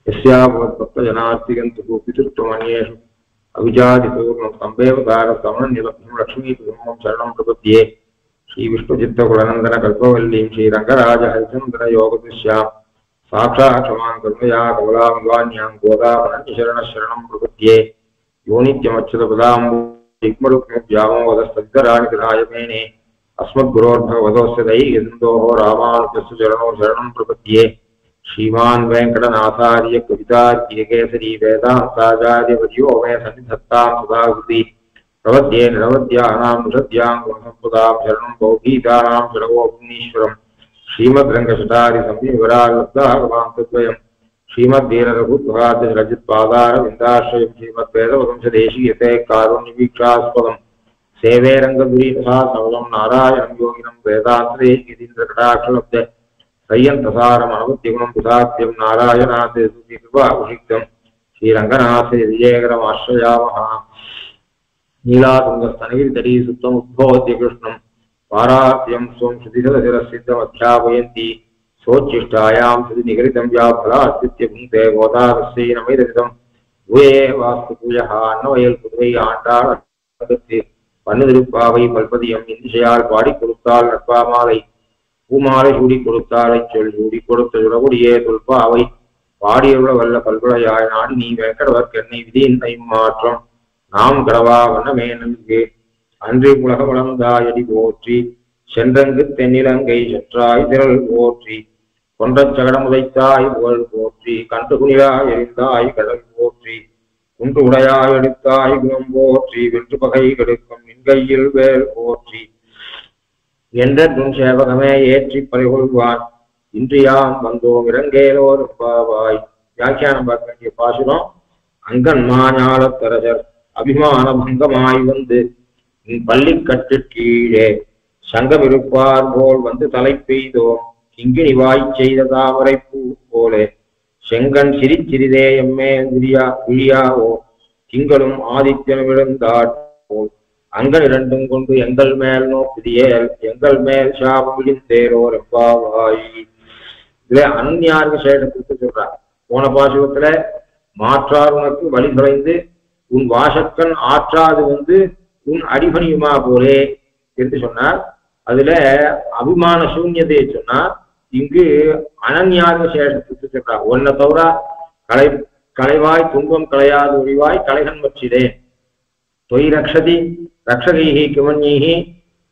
यस्याभवत्पत्तजनार्तिगन्तुः पितृत्वमन्येषु अविजातिपूर्णं सम्भेवकारसमन्यलब्धं लक्ष्मीपुरं शरणं प्रपद्ये श्रीविष्णुचित्तकुलनन्दनकल्पवल्लीं श्रीरङ्गराजहरिचन्द्रयोगदृश्यां साक्षात् क्षमां करुणया कमलामगान्यां गोदावनन्यशरणशरणं प्रपद्ये यो नित्यमच्युतपदाम्बुजयुग्मरुक्मव्यामोदस्तराणि मेने अस्मद्गुरोर्भगवतोऽस्य दैर्यन्दोः रामानुजस्य चरणौ शरणं प्रपद्ये श्रीमान् वेङ्कटनाथार्य कवितार्किकेसरी वेदान्ताचार्यवर्यो मे सन्निधत्तां सदाहृति प्रपद्ये निरवद्यानां निषद्यां गुणसम्पदां शरणं भवभीतानां शरणोऽग्नीश्वरम् श्रीमद्रङ्गशटारि संविवराल्लब्धागमान्तद्वयं श्रीमद्वीररघुत्वहार्यरजित्पादारविन्दाश्रयं श्रीमद्वेदवंशदेशीयते कारुण्यवीक्षास्पदम् सेवे रङ्गदुरीतथा सर्वं नारायणं योगिनं वेदान्ते गिरीन्द्रकटाक्षलब्धे सय्यन्तसारमनवद्यगुणं पिधात्यं नारायणाते सुकृपाभिषिक्तं श्रीरङ्गनाथे विजयकरमाश्रयामः नीलातुङ्गस्तनगिरितटी सुप्तमुद्बोध्य कृष्णं पारात्यं स्वं श्रुतिशतशिरसिद्धमध्यापयन्ति सोच्छिष्टायां श्रुतिनिगरितं व्याफलास्तित्य भुङ्क्ते गोदारस्यै नमैदरितं भूये वास्तुपूजः अन्नवयल् पुதுவை ஆண்டாள் பன்னுதிருப்பாவை பல்பதியம் இந்திசையால் பாடி கொடுத்தாள் நட்பாமாலை பூமாலை சூடி கொடுத்தாளை சொல் சூடி கொடுத்த சுடகுடியே தொல்பாவை பாடியுள்ள வல்ல பல்குலையாய் நாடு நீ வேங்கடவர்க்கென்னை விதியின்னை மாற்றம் நாம் கடவா வண்ணமே நல்கு அன்றி உலக வளர்ந்தாயடி போற்றி சென்றங்கு தென்னிலங்கை சென்றாய் திரள் போற்றி கொன்றச் சகடமுதைத்தாய் புகழ் போற்றி கண்டு குனியாய் எரிந்தாய் கடல் போற்றி குன்று உடையாய் எடுத்தாய் குணம் போற்றி வெற்று பகை கெடுக்கும் நின்கையில் வேல் போற்றி என்றும் சேவகமே ஏற்றி பறிகொள்வான் இன்றியாம் வந்தோம் இறங்கேலோர் பாவாய். வியாக்கியானம் பார்க்க வேண்டிய பாசுரம். அங்கன் மாஞாலத்தரசர் அபிமான பங்கமாய் வந்து பள்ளிக்கட்டு கீழே சங்கம் இருப்பார் போல் வந்து தலை பெய்தோம் கிங்கினி வாய் செய்த தாமரை பூ போலே செங்கன் சிரிச்சிறிதே எம்மே விழியாவோ திங்களும் ஆதித்யனும் விழுந்தாட் போல் அங்கள் இரண்டும் கொண்டு எங்கள் மேல் நோக்குதியேல் எங்கள் மேல் சாபம் விழிந்தேரோ ரெப்பாவாய். இதுல அந்நியாருக்கு சேஷத்துக்கு சொல்றார். போன பாசுரத்துல மாற்றார் உனக்கு வழி குறைந்து உன் வாசக்கன் ஆற்றாது வந்து உன் அடிபணியுமா போலே என்று சொன்னார். அதுல அபிமான சூன்யதையை சொன்னார். இங்கு அனன்யார்க சேஷத்துக்கு சொல்றார். ஒன்ன தவிர களைவாய் துன்பம் களையாது ஒழிவாய் கலைகன் வச்சிடேன் தொய் ரக்ஷதி ரக்ஷகைஹி கிமன்யைஹி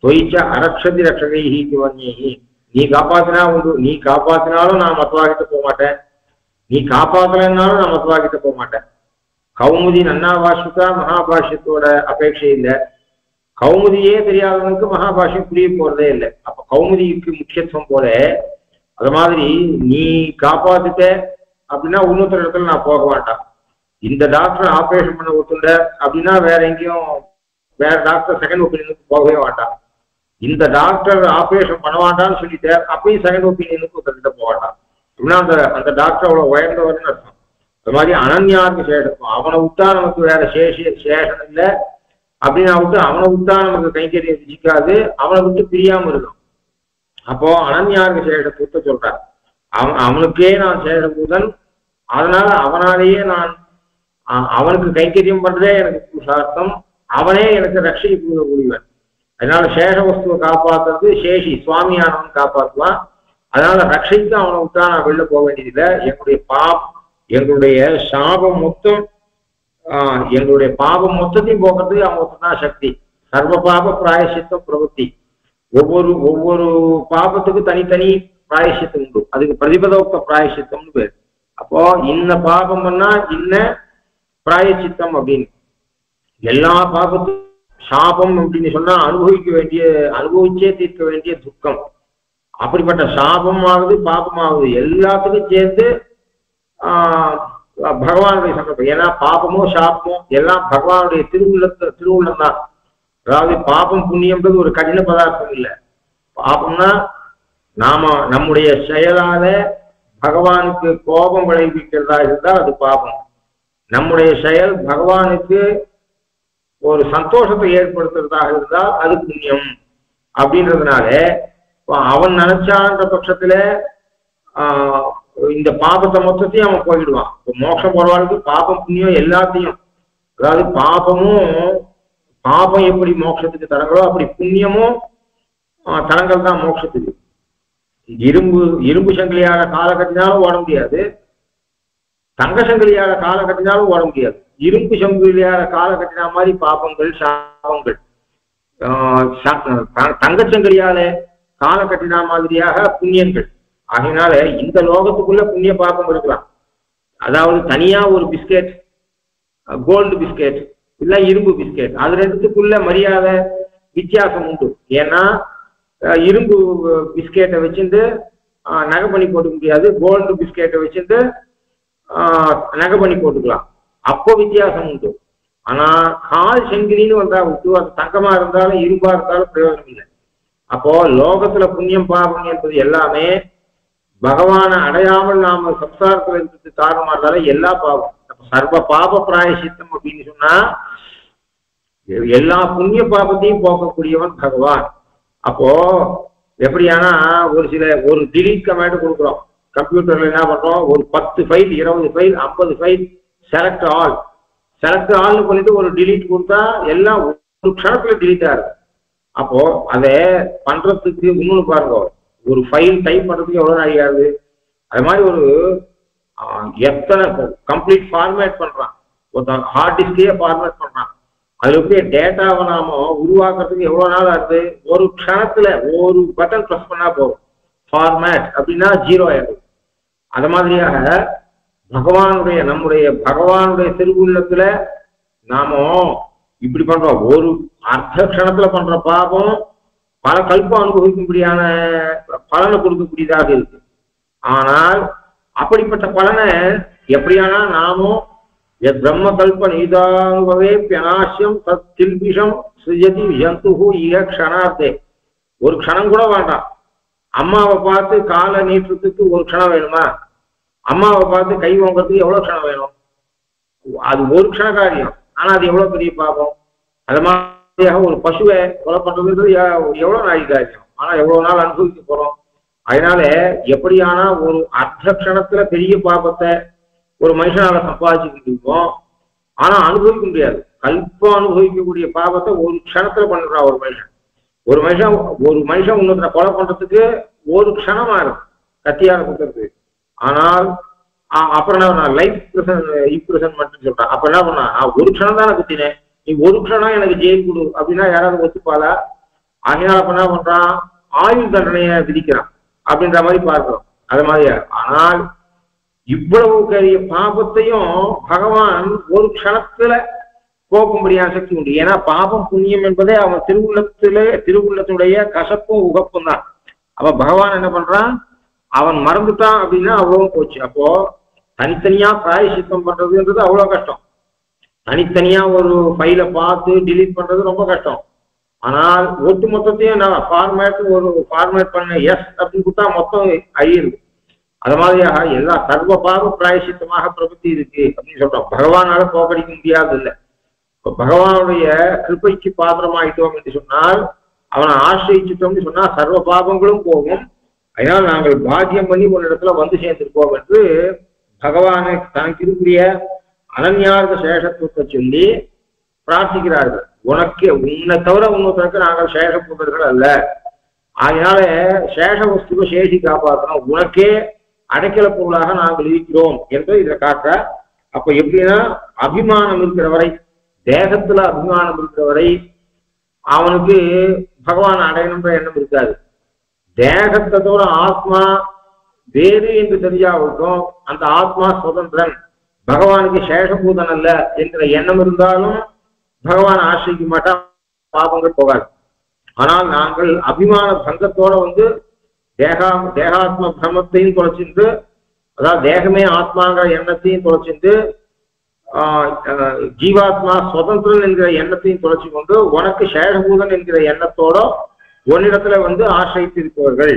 தொய்ச்ச அரக்ஷதி ரக்ஷகைஹி கிமன்யைஹி. நீ காப்பாத்தினா உண்டு, நீ காப்பாத்தினாலும் நான் மத்தவாகிட்ட போக மாட்டேன், நீ காப்பாத்தலைன்னாலும் நான் மத்தவாகிட்ட போக மாட்டேன். கௌமுதி நன்னா பாஷ்யத்தா மகாபாஷ்யத்தோட அபேட்சை இல்லை. கௌமுதியே தெரியாதவனுக்கு மகாபாஷ்யம் புரிய போறதே இல்லை. அப்ப கௌமுதிக்கு முக்கியத்துவம் போல அது மாதிரி நீ காப்பாத்திட்ட அப்படின்னா இன்னொருத்தர் இடத்துல நான் போக மாட்டான். இந்த டாக்டர் ஆபரேஷன் பண்ண ஒத்துண்ட அப்படின்னா வேற எங்கேயும் வேற டாக்டர் செகண்ட் ஒப்பீனியனுக்கு போகவே மாட்டான். இந்த டாக்டர் ஆபரேஷன் பண்ண மாட்டான்னு சொல்லிட்டு அப்பயும் செகண்ட் ஒப்பீனியனுக்கு ஒருத்தர்கிட்ட போக மாட்டான். அப்படின்னா அந்த டாக்டர் அவ்வளவு உயர்ந்தவர்னு அர்த்தம். அது மாதிரி அனன்யாருக்கு சேஷம். அவனை விட்டா நமக்கு வேற சேஷம் இல்லை அப்படின்னு விட்டு அவனை விட்டா நமக்கு கைங்கரியம் விதிக்காது, அவனை விட்டு பிரியாம இருக்கும். அப்போ அனன்யாருக்கு சேஷத்தை சொல்றான். அவனுக்கே நான் சேஷபூதன், அதனால அவனாலேயே நான் அவனுக்கு கைங்கரியம் பண்றதே எனக்கு புருஷார்த்தம், அவனே எனக்கு ரட்சை கூடியவன். அதனால சேஷ வஸ்துவை காப்பாத்துறது சேஷி சுவாமியானவன் காப்பாற்றுவான். அதனால ரட்சைக்கு அவனை விட்டா நான் வெளில போக வேண்டியதில்லை. எங்களுடைய சாபம் மொத்தம் எங்களுடைய பாபம் மொத்தத்தையும் போக்குறதுக்கு அவன் மொத்தம் சக்தி. சர்வ பாப பிராயசித்தம் பிரவൃத்தி. ஒவ்வொரு பாபத்துக்கு தனித்தனி பிராயசித்தம் உண்டு. அதுக்கு பிரதிபதோக்த பிராயசித்தம்னு பேர். அப்போ இன்ன பாபம் பண்ணா இன்ன பிராயசித்தம் அப்படின்னு. எல்லா பாபத்துக்கும் சாபம் அப்படின்னு சொன்னா அனுபவிச்சே தீர்க்க வேண்டிய துக்கம். அப்படிப்பட்ட சாபமாகுது பாபமாகுது எல்லாத்துக்கும் சேர்ந்து பகவானுடைய சங்கல்பம். ஏன்னா பாபமோ சாபமோ எல்லாம் பகவானுடைய திருவுள்ளம் தான். அதாவது பாபம் புண்ணியம்ன்றது ஒரு கடின பதார்த்தம் இல்லை. பாபம்னா நாம நம்முடைய செயலால பகவானுக்கு கோபம் விளைவிக்கிறதா இருந்தால் அது பாபம். நம்முடைய செயல் பகவானுக்கு ஒரு சந்தோஷத்தை ஏற்படுத்துறதாக இருந்தால் அது புண்ணியம். அப்படின்றதுனால அவன் நினைச்சான்ற பட்சத்துல இந்த பாபத்தை மொத்தத்தையும் அவன் போயிடுவான். மோட்சம் போறவாளுக்கு பாபம் புண்ணியம் எல்லாத்தையும், அதாவது பாபம் எப்படி மோட்சத்துக்கு தரங்களோ அப்படி புண்ணியமும் தரங்கள் தான் மோட்சத்துக்கு. இரும்பு சங்கிலியால கால கட்டினாலும் ஓட முடியாது, தங்க சங்கிலியால கால கட்டினாலும் ஓட முடியாது. இரும்பு சங்கிலியால கால கட்டினா மாதிரி பாபங்கள் சாபங்கள், தங்கச்சங்கிலியால கால கட்டினா மாதிரியாக புண்ணியங்கள். ஆகையினால இந்த லோகத்துக்குள்ள புண்ணிய பாபம் இருக்கலாம். அதாவது தனியா ஒரு பிஸ்கெட், கோல்டு பிஸ்கெட் இல்ல இரும்பு பிஸ்கெட், அது ரெண்டுத்துக்குள்ள மரியாதை வித்தியாசம் உண்டு. ஏன்னா இரும்பு பிஸ்கெட்டை வச்சுட்டு நகை பண்ணி போட்டுக்க முடியாது, கோல்டு பிஸ்கெட்டை வச்சுட்டு நகை பண்ணி போட்டுக்கலாம், அப்போ வித்தியாசம் உண்டு. ஆனா கால் செங்கிலின்னு வந்தா விட்டு அது தங்கமா இருந்தாலும் இரும்பா இருந்தாலும் பிரயோஜனம் இல்லை. அப்போ லோகத்துல புண்ணியம் பாபம் என்பது எல்லாமே பகவானை அடையாமல் நாம சம்சாரத்துல இருக்கிறது காரணமா இருந்தாலும் எல்லா பாவம். சர்வ பாப பிராயசித்தம் அப்படின்னு சொன்னா எல்லா புண்ணிய பாபத்தையும் போக்கக்கூடியவன் பகவான். அப்போ எப்படியானா ஒரு டிலீட் கமாண்ட் கொடுக்குறோம் கம்ப்யூட்டர்ல, என்ன பண்றோம், ஒரு 10 ஃபைல் 20 ஃபைல் 50 ஃபைல் செலக்ட் ஆல்னு பண்ணிட்டு ஒரு டிலீட் கொடுத்தா எல்லாம் ஒரு க்ஷணத்துல டிலீட் ஆகுது. அப்போ அதை பண்றதுக்கு இன்னொன்னு பாருங்க, ஒரு ஃபைல் டைப் பண்றதுக்கு எவ்வளவு நாள் ஆகுது. அது மாதிரி ஒரு எத்தனை கம்ப்ளீட் ஃபார்மேட் பண்றான், ஒரு ஹார்ட் டிஸ்கே ஃபார்மேட் பண்றான், அதுல இருக்கிற டேட்டாவை நாம உருவாக்குறதுக்கு எவ்வளவு நாள் ஆகுது. ஒரு க்ஷணத்துல ஒரு பட்டன் ப்ரெஸ் பண்ணா போதும், ஃபார்மேட் அப்படின்னா 0 ஆயிடுது. அது மாதிரியாக நம்முடைய பகவானுடைய திருவுள்ளத்துல நாம இப்படி பண்றோம். ஒரு அர்த்த க்ஷணத்துல பண்ற பாபம் பல கல்பம் அனுபவிக்கும்படியான பலனை கொடுக்கக்கூடியதாக இருக்கு. ஆனால் அப்படிப்பட்ட பலனை எப்படியானா நாமும் பிரம்ம கல்ப நீதானுபவே பியனாசியம் தத் கில்பிஷம் சிஜதி ஜந்துஹு இக க்ஷணார்த்தே. ஒரு க்ஷணம் கூட வேண்டாம். அம்மாவை பார்த்து காலை நீட்டுறதுக்கு ஒரு க்ஷணம் வேணுமா, அம்மாவை பார்த்து கை வாங்குறதுக்கு எவ்வளவு க்ஷணம் வேணும், அது ஒரு க்ஷண காரியம். ஆனா அது எவ்வளவு பெரிய பாபம். அது மாதிரியாக ஒரு பசுவை கொலை பண்றதுன்றது எவ்வளவு நாள் காரியம், ஆனா எவ்வளவு நாள் அனுபவிக்க போறோம். அதனால எப்படியானா ஒரு அர்த்த க்ஷணத்துல பெரிய பாபத்தை ஒரு மனுஷனால சம்பாதிச்சுக்கிட்டு இருக்கோம், ஆனா அனுபவிக்க முடியாது. கல்பம் அனுபவிக்கக்கூடிய பாபத்தை ஒரு க்ஷணத்துல பண்ணிடுறான் ஒரு மனுஷன் இன்னொருத்தரை கொலை பண்றதுக்கு ஒரு க்ஷணமா இருக்கும் கத்தியால குத்துறது. ஆனால் அப்புறம் என்ன பண்ணா, லைஃப் இம்ப்ரெஷன்மெண்ட் சொல்றான். அப்ப என்ன பண்ணா, ஒரு க்ஷணம் தான் குத்தினேன், நீ ஒரு க்ஷணம் எனக்கு ஜெயில் கொடு அப்படின்னா யாராவது ஒத்துப்பாளா? அதனால அப்ப என்ன பண்றான், ஆயுள் தண்டனையை விதிக்கிறான் அப்படின்ற மாதிரி பார்க்கிறோம். அது மாதிரி ஆனால் இவ்வளவு பெரிய பாபத்தையும் பகவான் ஒரு க்ஷணத்துல போக்கும்படியான சக்தி உண்டு. ஏன்னா பாபம் புண்ணியம் என்பதே அவன் திருவுள்ளத்துடைய கசப்பும் உகப்பும் தான். அப்ப பகவான் என்ன பண்றான், அவன் மறந்துட்டான் அப்படின்னா அவ்வளவு போச்சு. அப்போ தனித்தனியா பிராயசித்தம் பண்றதுன்றது அவ்வளவு கஷ்டம். தனித்தனியா ஒரு ஃபைலை பார்த்து டிலீட் பண்றது ரொம்ப கஷ்டம். ஆனால் ஒட்டு மொத்தத்தையும் நான் ஃபார்மேட் பண்ண எஸ் அப்படின்னு கொடுத்தா மொத்தம் அழியுது. அது மாதிரியாக எல்லா சர்வ பாவ பிராயசித்தமாக பிரபத்தி இருக்கு அப்படின்னு சொல்றோம். பகவானால போக்கடிக்க முடியாது இல்லை. இப்போ பகவானுடைய கிருபைக்கு பாத்திரமாயிட்டோம் என்று சொன்னால், அவனை ஆசிரியிச்சிட்டோம்னு சொன்னா சர்வ பாவங்களும் போகும். அதனால் நாங்கள் பாக்கியம் பண்ணி ஒரு இடத்துல வந்து சேர்ந்திருப்போம் என்று பகவானை தனக்கு இருக்கிற அனன்யார்த்த சேஷத்துவத்தை சொல்லி பிரார்த்திக்கிறார்கள். உன்னை தவிர இன்னொருத்தருக்கு நாங்கள் சேஷப்புத்தர்கள் அல்ல, அதனால சேஷ வஸ்துவை சேஷி காப்பாற்றணும், உனக்கே அடைக்கல பொருளாக நாங்கள் இருக்கிறோம் என்று இதை காட்ட. அப்ப எப்படின்னா, அபிமானம் இருக்கிற வரை, தேகத்துல அபிமானம் இருக்கிற வரை அவனுக்கு பகவான் அடையணுன்ற எண்ணம் இருக்காது. தேகத்தோட ஆத்மா வேறு என்று தெரிஞ்சாவுக்கும் அந்த ஆத்மா சுதந்திரன், பகவானுக்கு சேஷபூதன் அல்ல என்கிற எண்ணம் இருந்தாலும் பகவான் ஆசிரிக்க மாட்டா, பாபங்கள் போகாது. ஆனால் நாங்கள் அபிமான பங்கத்தோட வந்து தேகாத்ம பிரமத்தையும் தொலைச்சிட்டு, அதாவது தேகமே ஆத்மாங்கிற எண்ணத்தையும் தொலைச்சிட்டு, ஜீவாத்மா சுதந்திரன் என்கிற எண்ணத்தையும் தொலைச்சி கொண்டு உனக்கு சேஷபூதன் என்கிற எண்ணத்தோட ஒன்னிடத்துல வந்து ஆசிரித்திருப்பவர்கள்.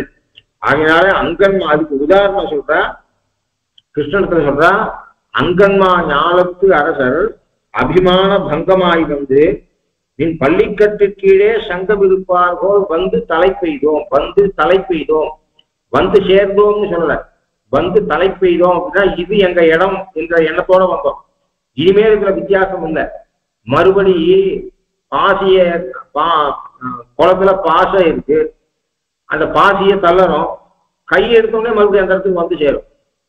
ஆகையினால அங்கன்மா, அதுக்கு உதாரணம் சொல்ற கிருஷ்ணத்துல சொல்ற, அங்கன்மா ஞாலத்து அரசர் அபிமான பங்கமாய் வந்து நின் பள்ளிக்கட்டு கீழே சங்கம் இருப்பார்கள் வந்து தலை பெய்தோம் வந்து சேர்ந்தோம்னு சொல்லல, வந்து தலை பெய்தோம் அப்படின்னா இது எங்க இடம் என்ற எண்ணத்தோட வந்தோம். இனிமேல் இருக்கிற வித்தியாசம் இல்லை. மறுபடி பாசிய குளத்துல பாசை இருக்கு, அந்த பாசியை தள்ளணும், கை எடுத்தோடனே மறுபடியும் அந்த இடத்துக்கு வந்து சேரும்.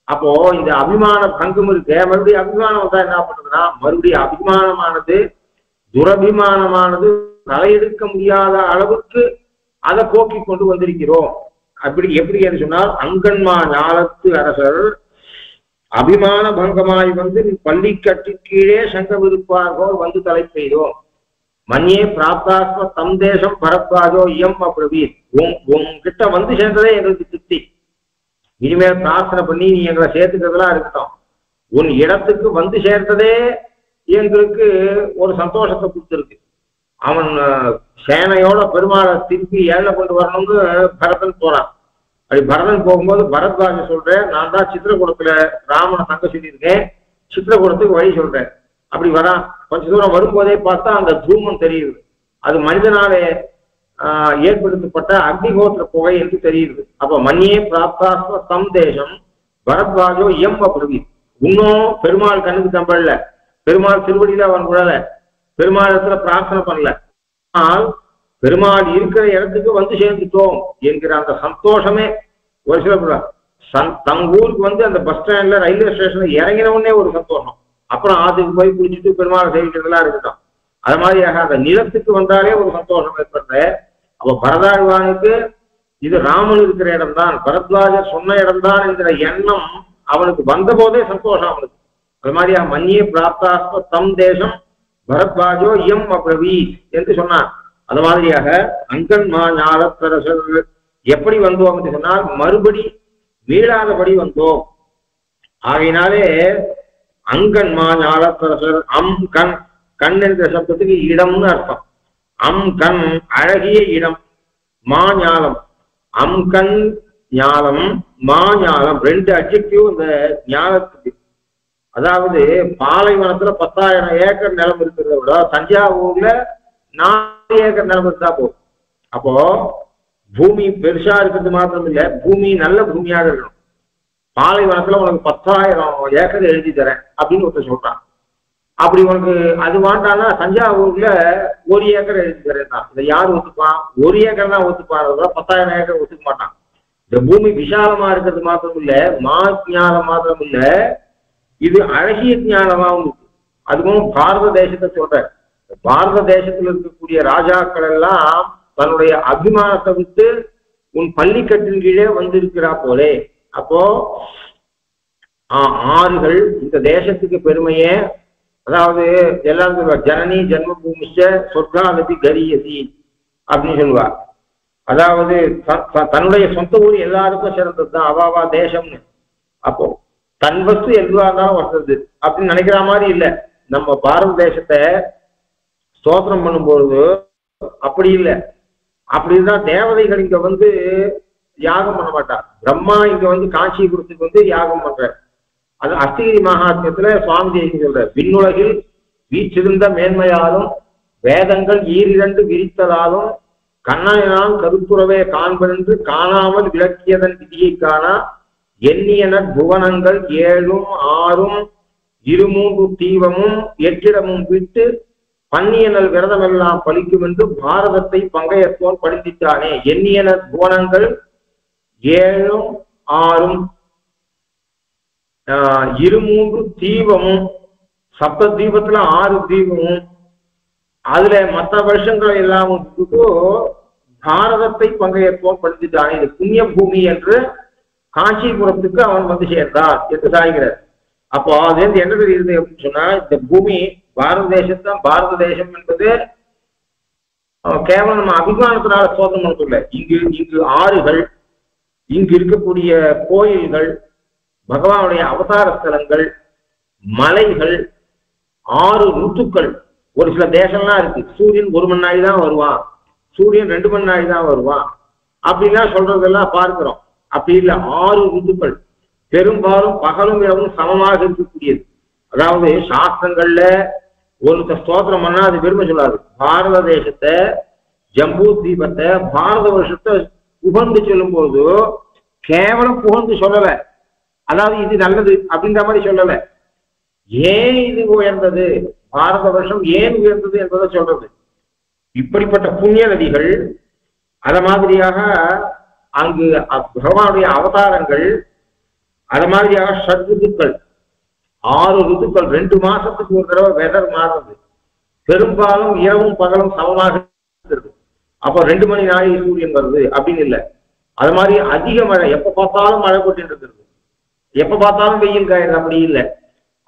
அப்போ இந்த அபிமான பங்கம் இருக்கு, மறுபடியும் அபிமானம் வந்தா என்ன பண்ணுதுன்னா மறுபடியும் அபிமானமானது துரபிமானமானது தலையெடுக்க முடியாத அளவுக்கு அதை போக்கி கொண்டு வந்திருக்கிறோம். அப்படி எப்படி என்று சொன்னால் அங்கன்மா ஞாலத்து அரசர் அபிமான பங்கமாய் வந்து பள்ளிக்கட்டு கீழே சங்கம் இருப்பார்கள் வந்து தலை பெய்தோம். மன்யே பிராப்தாஸ்ம தம் தேசம் பரத்வாஜோ இயம் அப்ரவீத். உன்கிட்ட வந்து சேர்ந்ததே எங்களுக்கு திருப்தி. இனிமேல் பிரார்த்தனை பண்ணி நீ எங்களை சேர்த்துக்கிறதுலாம் இருக்கட்டும். உன் இடத்துக்கு வந்து சேர்ந்ததே எங்களுக்கு ஒரு சந்தோஷத்தை கொடுத்துருக்கு. அவன் சேனையோட பெருமாளை திருப்பி ஏழை கொண்டு வரணும்னு பரதன் போறான். அப்படி பரதன் போகும்போது பரத்வாஜ சொல்றேன், நான் தான் சித்திரகூடத்துல ராமனை தங்க சொல்லியிருக்கேன், சித்திரகூடத்துக்கு வழி சொல்றேன். அப்படி வரான். கொஞ்ச தூரம் வரும்போதே பார்த்தா அந்த தூமம் தெரியுது. அது மனிதனாலே ஏற்படுத்தப்பட்ட அக்னிகோத்திர புகை என்று தெரியுது. அப்ப மன்னியே பிராப்தாஸ்ம தம் தேசம் பரத்வாஜோ இயம் அப்ரவீத். இன்னும் பெருமாள் கண்ணுக்கு தம்பல்ல, பெருமாள் திருவடியில அவன் விடல, பெருமாள் இடத்துல பிரார்த்தனை பண்ணல. ஆனால் பெருமாள் இருக்கிற இடத்துக்கு வந்து சேர்ந்துட்டோம் என்கிற அந்த சந்தோஷமே ஒரு சில தங்க ஊருக்கு வந்து அந்த பஸ் ஸ்டாண்ட்ல ரயில்வே ஸ்டேஷன்ல இறங்கினவுடனே ஒரு சந்தோஷம். அப்புறம் ஆத்துக்கு போய் குளிச்சுட்டு பெருமாள் சேவிக்கிறதுலாம் இருக்கட்டும். அது மாதிரியாக அந்த நிலத்துக்கு வந்தாலே ஒரு சந்தோஷம் ஏற்படுற. அப்ப பரதாழ்வானுக்கு இது ராமன் இருக்கிற இடம்தான், பரத்வாஜர் சொன்ன இடம்தான் என்கிற எண்ணம் அவனுக்கு வந்த போதே சந்தோஷம் அவனுக்கு. அது மாதிரியா மன்னியே பிராப்தாஸ்ம தம் தேசம் பரத்வாஜோ இயம் அப்ரவீத் என்று சொன்னான். அது மாதிரியாக அங்கன்மா ஞாலத்தரசர் எப்படி வந்தோம் என்று சொன்னால் மறுபடி மீளாதபடி வந்தோம். ஆகையினாலே அங்கன்மா ஞாலத்தரசர் அம் கண், கண் என்ற சப்தத்துக்கு இடம்னு அர்த்தம். அம் கண் அழகிய இடம், மா ஞாலம், அம் கண் ஞாலம் மா ஞாலம் ரெண்டு அட்ஜெக்டிவ் இந்த ஞாலத்துக்கு. அதாவது பாலைவனத்துல 10,000 ஏக்கர் நிலம் இருக்கிறத விட தஞ்சாவூர்ல 4 ஏக்கர் நிலம் இருந்தா போதும். அப்போ பூமி பெருசா இருக்கிறது மாத்திரம் இல்ல, பூமி நல்ல பூமியாக இருக்கணும். பாலைவனத்துல உனக்கு 10,000 ஏக்கர் எழுதி தரேன் அப்படின்னு ஒருத்தர் சொல்றான். அப்படி உனக்கு அது வாண்டானா தஞ்சாவூர்ல 1 ஏக்கர் எழுதி தரேன் தான். இதை யார் ஒத்துப்பான்? 1 ஏக்கர் தான் ஒத்துப்பான், 10,000 ஏக்கர் ஒத்துக்க மாட்டான். இந்த பூமி விசாலமா இருக்கிறது மாத்திரம் இல்ல, மா ஞானம் மாத்திரம் இல்ல, இது அழகிய ஞானமாவும் இருக்கு. அதுவும் பாரத தேசத்தை சொல்ற, பாரத தேசத்தில் இருக்கக்கூடிய ராஜாக்கள் எல்லாம் தன்னுடைய அபிமானத்தை விட்டு உன் பள்ளிக்கட்டின் கீழே வந்திருக்கிறா போலே. அப்போ ஆறுகள் இந்த தேசத்துக்கு பெருமையே, அதாவது எல்லாரும் சொல்லுவார் ஜனனி ஜென்மபூமிச்ச சொர்க்காதபி கரியசி அப்படின்னு சொல்லுவார். அதாவது தன்னுடைய சொந்த ஊர் எல்லாருக்கும் சிறந்தது தான் அவாவா தேசம்னு. அப்போ தன் வஸ்து எதுவா இருந்தாலும் வசது அப்படின்னு நினைக்கிற மாதிரி இல்லை. நம்ம பாரத தேசத்தை ஸ்தோத்திரம் பண்ணும்பொழுது அப்படி இல்லை. அப்படிதான் தேவதைகள் இங்க வந்து யாகம் பண்ண மாட்டார். பிரம்மா இங்க வந்து காஞ்சிபுரத்துக்கு வந்து யாகம் பண்ற. அது அஸ்தகிரி மகாத்மியத்துல சுவாமி தேவி சொல்ற, விண்ணுலகில் வீற்றிருந்த மேன்மையாலும் வேதங்கள் ஈரிரண்டு விரித்ததாலும் கண்ணனால் கருத்துறவே காண்பென்று காணாமல் விளக்கியதன் விதியை காணா எண்ணியனர் புவனங்கள் 7ம் 6ம் 2 தீவமும் 8இடமும் விட்டு பன்னியனல் விரதமெல்லாம் பலிக்கும் என்று பாரதத்தை பங்கையத்தோன் படித்திட்டானே. எண்ணியனர் புவனங்கள் 7ம் 6ம் 2 தீபமும், சப்த தீபத்துல 6 தீபமும், அதுல மற்ற வருஷங்கள் எல்லாம் பாரதத்தை பங்கையத்தோன் படித்திட்டானே. இது புண்ணிய பூமி என்று காஞ்சிபுரத்துக்கு அவன் வந்து சேர்ந்தான் என்று சாய்கிறார். அப்போ அது வந்து என்ன தெரியுது அப்படின்னு சொன்னா, இந்த பூமி பாரத தேசத்தான். பாரத தேசம் என்பது கேவலம் நம்ம அபிமானத்தினால சோதனை பண்ணல. இங்கு ஆறுகள், இங்கு இருக்கக்கூடிய கோயில்கள், பகவானுடைய அவதார ஸ்தலங்கள், மலைகள், 6 ருத்துக்கள். ஒரு சில தேசம்லாம் இருக்கு சூரியன் 1 மணி நாள் தான் வருவான், சூரியன் 2 மணி நாள் தான் வருவான் அப்படிலாம் சொல்றதெல்லாம் பார்க்கிறோம். அப்படி இல்லை, 6 ருத்துக்கள் பெரும்பாலும் பகலும் இரவும் சமமாக இருக்கக்கூடியது. அதாவது சாஸ்திரங்கள்ல ஒரு ஸ்தோத்திரம் பண்ணா அது பெருமை சொல்லாது. பாரத தேசத்தை, ஜம்பூ தீபத்தை, பாரத வருஷத்தை புகழ்ந்து சொல்லும் போது கேவலம் புகழ்ந்து சொல்லல, அதாவது இது நல்லது அப்படின்ற மாதிரி சொல்லல. ஏன் இது உயர்ந்தது, பாரத வருஷம் ஏன் உயர்ந்தது என்பதை சொல்றது. இப்படிப்பட்ட புண்ணிய நதிகள், அத மாதிரியாக அங்கு பகவானுடைய அவதாரங்கள், அத மாதிரியாக ஷட் ருத்துக்கள், 6 ருத்துக்கள், 2 மாசத்துக்கு ஒரு தடவை வெதர் மாறுறது, பெரும்பாலும் இரவும் பகலும் சமமாக இருக்கிறது. அப்போ 2 மணி நாளைக்கு சூரியன் வருது அப்படின்னு இல்லை. அது மாதிரி அதிக மழை, எப்ப பார்த்தாலும் மழை போட்டு இருக்கிறது, எப்ப பார்த்தாலும் வெயில் காயுது, அப்படி இல்லை.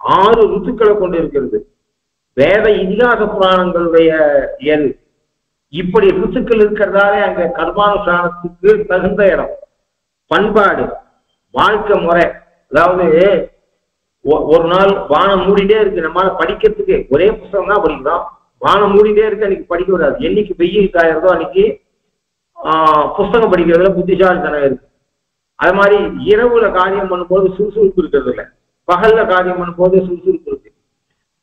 6 ருத்துக்களை கொண்டு இருக்கிறது. வேத இதிகாச புராணங்களுடைய எண் இப்படி ருத்துக்கள் இருக்கிறதாலே அங்க கர்மானுஷ்டானத்துக்கு தகுந்த இடம், பண்பாடு, வாழ்க்கை முறை. அதாவது ஒரு நாள் வானம் மூடிட்டே இருக்கு, நம்மளால படிக்கிறதுக்கு ஒரே புத்தகம் தான் படிக்கிறோம், வானம் மூடிட்டே இருக்கு, அன்னைக்கு படிக்க விடாது. என்னைக்கு வெயில் காயறதோ அன்னைக்கு புஸ்தகம் படிக்கிறதுல புத்திசாலித்தனம் இருக்கு. அது மாதிரி இரவுல காரியம் பண்ணும்போது சுறுசுறுப்பு இருக்கிறது இல்லை, பகல்ல காரியம் பண்ணும்போது சுறுசுறுப்பு இருக்கு.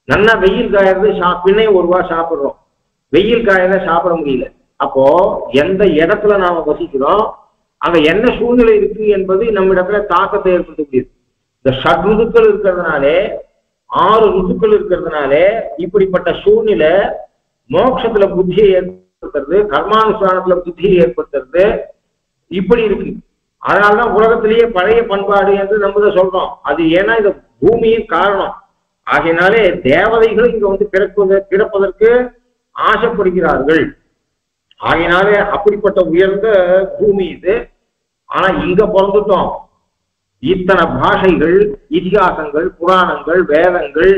நல்லா வெயில் காயறது பின்னே ஒரு ரூபா சாப்பிடுறோம், வெயில் காயல சாப்பிட முடியல. அப்போ எந்த இடத்துல நாம வசிக்கிறோம், அங்க என்ன சூழ்நிலை இருக்கு என்பது நம்ம இடத்துல தாக்கத்தை ஏற்படுத்தக்கூடியது. இந்த ஷட் ருதுக்கள் இருக்கிறதுனாலே, 6 ருதுக்கள் இருக்கிறதுனாலே இப்படிப்பட்ட சூழ்நிலை மோட்சத்துல புத்தியை ஏற்படுத்துறது, கர்மானுஷ்டானத்துல புத்தியை ஏற்படுத்துறது இப்படி இருக்கு. அதனாலதான் உலகத்திலேயே பழைய பண்பாடு என்று நம்ம சொல்றோம். அது ஏன்னா இந்த பூமியின் காரணம் ஆகையினாலே தேவதைகளும் இங்க வந்து பிறப்பதற்கு ஆசைப்படுகிறார்கள். ஆகையினாலே அப்படிப்பட்ட உயர்ந்த பூமி இது. ஆனா இங்க பிறந்துட்டோம், இத்தனை பாஷைகள், இதிகாசங்கள், புராணங்கள், வேதங்கள்,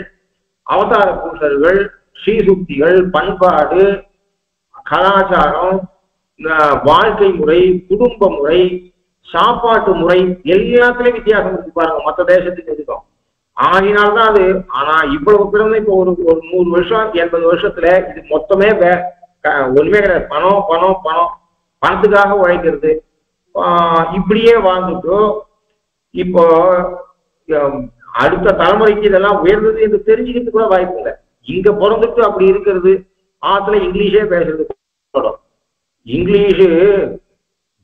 அவதார புருஷர்கள், ஸ்ரீசுக்திகள், பண்பாடு, கலாச்சாரம், வாழ்க்கை முறை, குடும்ப முறை, சாப்பாட்டு முறை எல்லாத்துலயும் வித்தியாசம் இருக்கு பாருங்க, மற்ற தேசத்துக்கு இருக்கும். ஆகினால்தான் அது. ஆனா இவ்வளவு பிறந்த இப்போ ஒரு 100 வருஷம் 80 வருஷத்துல இது மொத்தமே ஒண்ணுமே கிடையாது. பணம் பணம் பணம், பணத்துக்காக உழைக்கிறது, இப்படியே வாழ்ந்துட்டோ இப்போ அடுத்த தலைமுறைக்கு இதெல்லாம் உயர்ந்தது என்று தெரிஞ்சுக்கிட்டு கூட வாய்ப்பு இல்லை. இங்க பிறந்துட்டு அப்படி இருக்கிறது. ஆத்துல இங்கிலீஷே பேசுறது, இங்கிலீஷு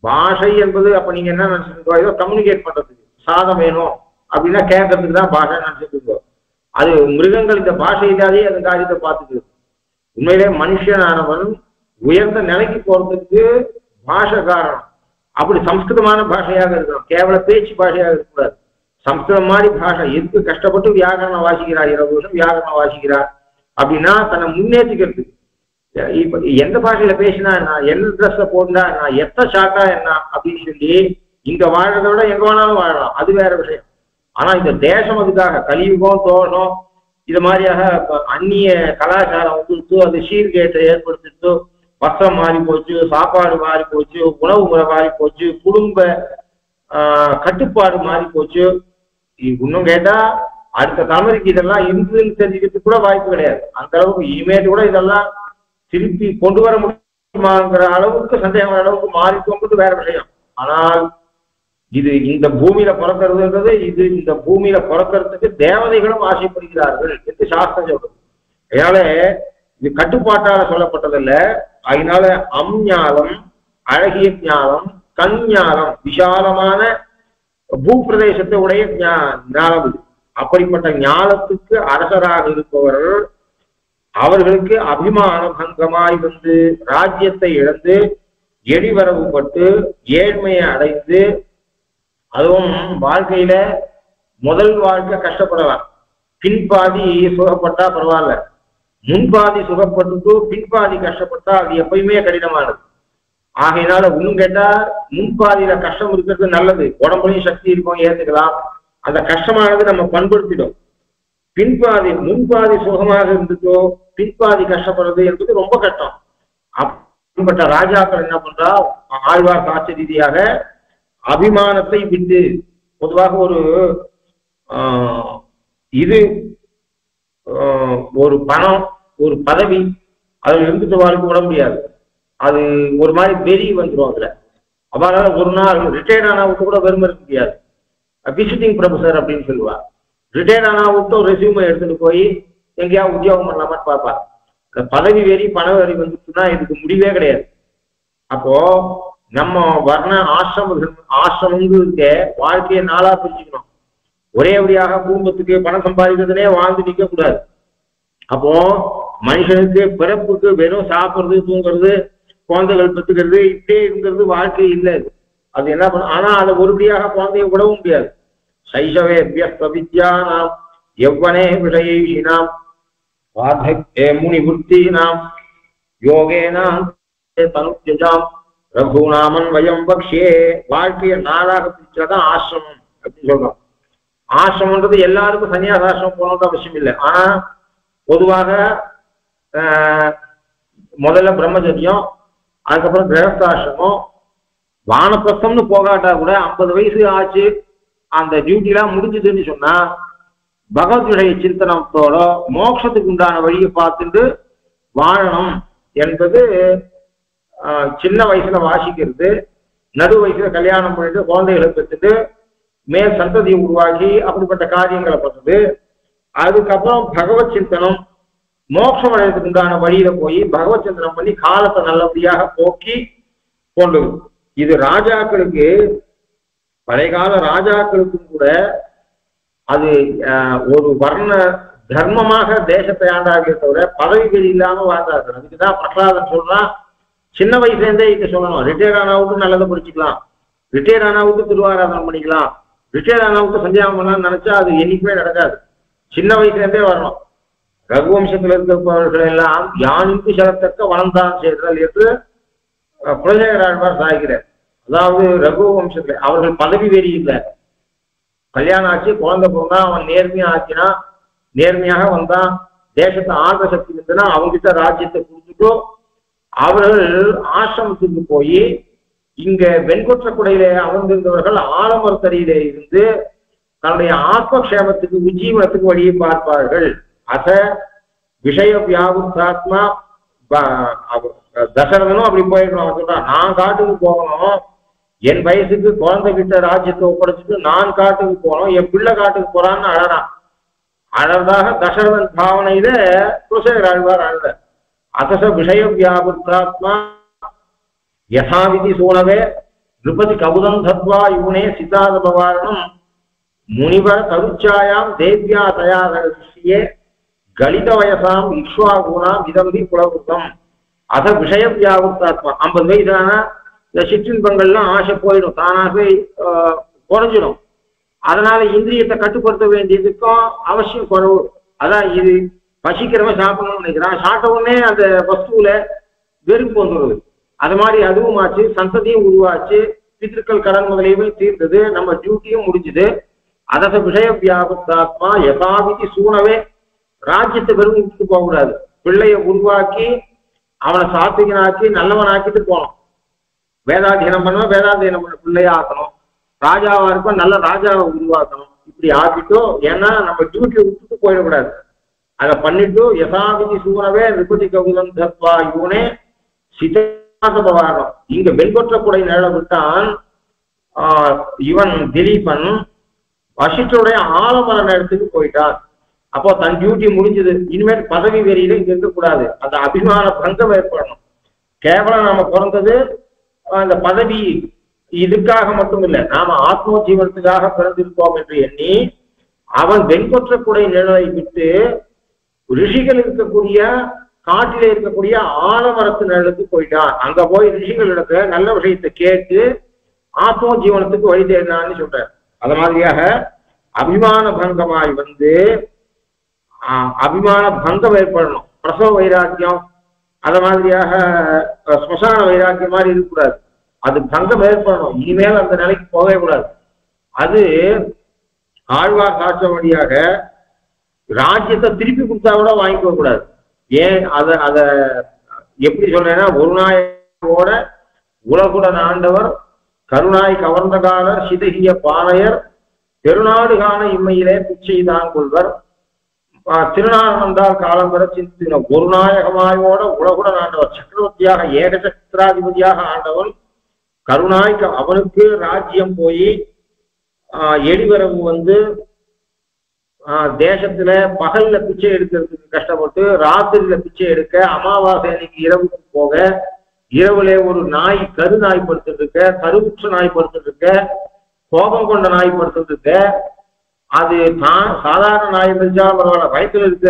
பாஷை என்பது அப்ப நீங்க என்ன நினைச்சிருக்கோம், ஏதோ கம்யூனிகேட் பண்றதுக்கு சாதம் வேணும் அப்படின்னா கேட்கறதுக்கு தான் பாஷை நினைச்சிட்டு இருக்கோம். அது மிருகங்கள் இந்த பாஷை இல்லாதே அந்த காரியத்தை பார்த்துக்கு. உண்மையிலே மனுஷனானவன் உயர்ந்த நிலைக்கு போறதுக்கு பாஷை காரணம். அப்படி சம்ஸ்கிருதமான பாஷையாக இருக்கணும், கேவல பேச்சு பாஷையாக இருக்கக்கூடாது. சம்ஸ்கிருதம் மாதிரி பாஷை எதுக்கு கஷ்டப்பட்டு வியாகரணம் வாசிக்கிறார், 20 வருஷம் வியாகரணம் வாசிக்கிறார் அப்படின்னா தன்னை முன்னேற்றிக்கிறது. இப்ப எந்த பாஷையில பேசினா என்ன, என்ன ட்ரெஸ்ல போட்டா என்ன, எத்த ஷாக்கா என்ன அப்படின்னு சொல்லி இங்க வாழ்றதை விட எங்க வேணாலும் வாழலாம், அது வேற விஷயம். ஆனா இந்த தேசம் அதுக்காக கலியுகம் தோஷம் இது மாதிரியாக அந்நிய கலாச்சாரம் வந்துட்டு அது சீர்கேட்டை ஏற்படுத்திட்டு வஸ்திரம் மாறி போச்சு, சாப்பாடு மாறி போச்சு, உணவு முறை மாறி போச்சு, குடும்ப கட்டுப்பாடு மாறி போச்சு. இன்னும் கேட்டா அடுத்த தலைமுறைக்கு இதெல்லாம் இருக்குதுன்னு தெரிஞ்சுக்கிறதுக்கு கூட வாய்ப்பு கிடையாது. அந்த அளவுக்கு இனிமேட்டு கூட இதெல்லாம் திருப்பி கொண்டு வர முடியுமாங்கிற அளவுக்கு சந்தேகம் அளவுக்கு மாறிக்கொண்டு வேற விஷயம். ஆனால் இது இந்த பூமியில பிறக்கிறதுன்றது, இது இந்த பூமியில பிறக்கிறதுக்கு தேவதைகளும் ஆசைப்படுகிறார்கள் என்று சாஸ்திரம் சொல்றது. அதனால இது கட்டுப்பாட்டால சொல்லப்பட்டதில்ல. அதனால அஞ்ஞாலம், அழகிய ஞானம், கஞ்ஞானம், விசாலமான பூப்பிரதேசத்தை உடைய ஞானம் இது. அப்படிப்பட்ட ஞானத்துக்கு அரசராக இருப்பவர்கள் அவர்களுக்கு அபிமான பங்கமாய் வந்து ராஜ்யத்தை இழந்து எரிவரவுப்பட்டு ஏழ்மையை அடைந்து, அதுவும் வாழ்க்கையில முதல் வாழ்க்கை கஷ்டப்படலாம், பின்பாதி சுகப்பட்டா பரவாயில்ல, முன்பாதி சுகப்பட்டு பின்பாதி கஷ்டப்பட்டா அது எப்பயுமே கடினமானது. ஆகையினால இன்னும் கேட்டா முன்பாதியில கஷ்டம் இருக்கிறது நல்லது, உடம்புலையும் சக்தி இருக்கும், ஏத்துக்கலாம். அந்த கஷ்டமானது நம்ம பண்படுத்திடும். பின்பாதி முன்பாதி சுகமாக இருந்துட்டோ பின்பாதி கஷ்டப்படுறது என்பது ரொம்ப கஷ்டம். அப்படிப்பட்ட ராஜாக்கள் என்ன பண்றா, ஆழ்வார் காட்சி ரீதியாக அபிமானத்தை விட்டு, பொதுவாக ஒரு இது ஒரு பணம் ஒரு பதவி அதுல இருந்துட்டு வாழ்க்கை விட முடியாது, அது ஒரு மாதிரி வெறி வந்துடும் அதுல. அவரால் ஒரு நாள் ரிட்டையர்ட் ஆனா விட்டு கூட வெறுமை இருக்க முடியாது. விசிட்டிங் ப்ரொஃபஸர் அப்படின்னு சொல்லுவா. ரிட்டையர்ட் ஆனா விட்டு ஒரு ரெசியூமை எடுத்துட்டு போய் எங்கேயாவது உத்தியோகம் பண்ணலாமான்னு பார்ப்பா. பதவி வெறி பண வெறி வந்துச்சுன்னா இதுக்கு முடிவே கிடையாது. அப்போ நம்ம வர்ண ஆசிரமங்களுக்கு வாழ்க்கையை 4ஆ பிரிச்சுக்கணும். ஒரேபடியாக குடும்பத்துக்கு பணம் சம்பாதிக்கிறதுனே வாழ்ந்து நிற்க கூடாது. அப்போ மனுஷனுக்கு பிறப்புக்கு வெறும் சாப்பிடுறது, தூங்குறது, குழந்தைகள் பெற்றுக்கிறது இப்படியே இருந்தது வாழ்க்கை இல்லை. அது என்ன பண்ணும்? ஆனா அதை ஒருபடியாக குழந்தைய விடவும் முடியாது. சைஷவேபியா நாம் எவ்வனே விஷயீஷினாம் முனி புத்தி நாம் யோகேனாம் தனுஜாம் ரகுநாமன் வயம் பக்ஷே. வாழ்க்கையை நாளாக பிரிச்சாதான் ஆசிரமம் அப்படின்னு சொல்றோம். ஆசிரமன்றது எல்லாருக்கும் சன்னியாசாசிரமம் போனது அவசியம் இல்லை. ஆனா பொதுவாக முதல்ல பிரம்மச்சரியம், அதுக்கப்புறம் கிரகஸ்தாசிரமம், வானப்பிரஸ்தம்னு போகாட்டா கூட 50 வயசு ஆச்சு அந்த டியூட்டிலாம் முடிஞ்சதுன்னு சொன்னா பகவத்கீதை சிந்தனத்தோட மோட்சத்துக்கு உண்டான வழியை பார்த்துட்டு வாழணும் என்பது சின்ன வயசுல வாசிக்கிறது, நடு வயசுல கல்யாணம் பண்ணிட்டு குழந்தைகளை பெற்றுட்டு மேல் சந்ததியை உருவாக்கி அப்படிப்பட்ட காரியங்களை பண்றது. அதுக்கப்புறம் பகவத் சிந்தனம், மோட்சம் அடையறதுக்கு உண்டான வழியில போய் பகவத் சிந்தனம் பண்ணி காலத்தை நல்லபடியாக போக்கி கொண்டு. இது ராஜாக்களுக்கு, பழைய கால ராஜாக்களுக்கும் கூட அது ஒரு வர்ண தர்மமாக தேசத்தை ஆண்டாக தவிர பதவிகள் இல்லாம வாழ்ந்தார்கள். அதுக்குதான் பிரகலாதன் சொல்றான், சின்ன வயசுல இருந்தே இங்க சொல்லணும், ரிட்டையர் ஆனாவுக்கு நல்லதை படிச்சுக்கலாம், ரிட்டையர் ஆனாவுக்கு திருவாராதனை பண்ணிக்கலாம், ரிட்டையர் ஆனாவுக்கு சந்தியாகம் பண்ணலாம்னு நினைச்சா அது என்னைக்குமே நடக்காது. சின்ன வயசுல இருந்தே வரணும். ரகுவம்சத்தில் இருப்பவர்கள் எல்லாம் யானுக்கு செலத்தக்க வளர்ந்தான் செய்தல் என்று குலசேகராழ்வார் சாய்கிறார். அதாவது ரகுவம்சத்துல அவர்கள் பதவி வெறி இல்லை. கல்யாணம் ஆச்சு, குழந்தை பிறந்தா அவன் நேர்மையா ஆச்சுனா, நேர்மையாக வந்தான், தேசத்தை ஆழ்ற சக்தி இருந்ததுன்னா அவங்கிட்ட ராஜ்யத்தை கொடுத்துட்டோ அவர்கள் ஆசிரமத்துக்கு போய் இங்க வெண்கொற்ற குடையிலே அமர்ந்திருந்தவர்கள் ஆலமரத்தடியிலே இருந்து தன்னுடைய ஆத்மக்ஷேமத்துக்கு உஜ்ஜீவனத்துக்கு வழியை பார்ப்பார்கள். அத விஷய வியாபுத்தாத்மா. தசரதனும் அப்படி போயிடணும். அவன் சொல்றான், நான் காட்டுக்கு போகணும், என் வயசுக்கு குழந்தை கிட்ட ராஜ்யத்தை ஒப்படைச்சிட்டு நான் காட்டுக்கு போகணும், என் பிள்ளை காட்டுக்கு போறான்னு அழறான். அழறதாக தசரதன் பாவனையில குலசேகர ஆழ்வார் அழுத. அத்தச விஷய வியாபுத்தாத்மா யசாவிதி சூனவே நிருபதி கவுதம் தத்வா யுனே சிதாத பவாரணம் முனிவர தருச்சாயாம் தேவ்யா தயாரியே கலித வயசாம் இக்ஷ்வாகுணாம் இதம்பி குலகுத்தம். அத விஷய வியாபுத்தாத்மா. 50 வயசான இந்த சிற்றின்பங்கள்லாம் ஆசை போயிடும், தானாக குறைஞ்சிடும். அதனால இந்திரியத்தை கட்டுப்படுத்த வேண்டியதுக்கும் அவசியம் குறைவு. அதான் இது பசிக்கிறவன் சாப்பிடணும்னு நினைக்கிறான், சாப்பிட்ட உடனே அந்த வஸ்துவில வெறுப்பு வந்துடுது. அது மாதிரி அதுவும் ஆச்சு, சந்ததியும் உருவாச்சு, பித்திருக்கள் கடன் முதலியவை தீர்ந்தது, நம்ம டியூட்டியும் முடிஞ்சுது. அதச விஷய வியாபத்தாத்மா யசாவிதி சூனவே. ராஜ்யத்தை வெறும் விட்டு போகக்கூடாது, பிள்ளைய உருவாக்கி அவனை சாத்விகனாக்கி நல்லவனாக்கிட்டு போகணும். வேதாத்தியனம் பண்ணுவோம், வேதாத்தியனம் பண்ண பிள்ளைய ஆக்கணும். ராஜாவா இருக்கும், நல்ல ராஜாவை உருவாக்கணும். இப்படி ஆக்கிட்டோ, ஏன்னா நம்ம டியூட்டியை விட்டுட்டு போயிடக்கூடாது. அதை பண்ணிட்டு யசாவிதி சூனவே நிருபதி கவுதம் தத்வா யுனே சிதாசபவாரணம். இங்க வெண்கொற்ற குடை நிழல விட்டான் இவன் திலீபன் வசிஷ்டருடைய ஆலமர நேரத்துக்கு போயிட்டான். அப்போ தன் டியூட்டி முடிஞ்சது. இனிமேல் பதவி வெறியில இங்க இருக்கக்கூடாது, அந்த அபிமான பங்கம் ஏற்படணும். கேவலம் நாம பிறந்தது அந்த பதவி இதுக்காக மட்டும் இல்லை, நாம ஆத்ம ஜீவனத்துக்காக பிறந்திருக்கோம் என்று எண்ணி அவன் வெண்கொற்ற குடை நிழலை விட்டு ரிஷிகள் இருக்கக்கூடிய காட்டிலே இருக்கக்கூடிய ஆலமரத்து நிழலுக்கு போயிட்டான். அங்க போய் ரிஷிகளிடத்துல நல்ல விஷயத்தை கேட்டு ஆத்ம ஜீவனத்துக்கு வழி தேடினான்னு சொல்றார். அது மாதிரியாக அபிமான பங்கமாய் வந்து அபிமான பங்கம் ஏற்படணும். பிரசவ வைராக்கியம் அது மாதிரியாக ஸ்மசான வைராக்கியம் மாதிரி இருக்கக்கூடாது, அது பங்கம் ஏற்படணும். இனிமேல் அந்த நிலைக்கு போகவே கூடாது. அது ஆழ்வார் சாட்ச வழியாக ராஜ்யத்தை திருப்பி கொடுத்தா கூட வாங்கிக்க கூடாது. ஏன் அத எப்படி சொல்றேன்னா, ஒரு நாயோட உலகுடன் ஆண்டவர் கருணாய் கவர்ந்த காலர் சிதகிய பாளையர் பெருநாடு காண இம்மையிலே பிச்சை தான் கொள்வர் திருநாள் வந்தால் காலம் வர சிந்தின ஒரு நாயகமாயோட உலகுடன் ஆண்டவர் சக்கரவர்த்தியாக ஏகசக்கராதிபதியாக ஆண்டவன் கருணாய் அவனுக்கு ராஜ்யம் போய் எடிவரவு வந்து தேசத்துல பகல்ல பிச்சை எடுக்கிறதுக்கு கஷ்டப்பட்டு ராத்திரியில பிச்சை எடுக்க, அமாவாசை அன்னைக்கு இரவுக்கு போக, இரவுல ஒரு நாய் கரு நாய் படுத்துட்டு இருக்க, கருவுற்ற நாய் படுத்துட்டு இருக்க, கோபம் கொண்ட நாய் படுத்துட்டு இருக்க, அது தான் சாதாரண நாயை மெரிச்சாலும் பரவாயில்ல, வயத்துல இருக்க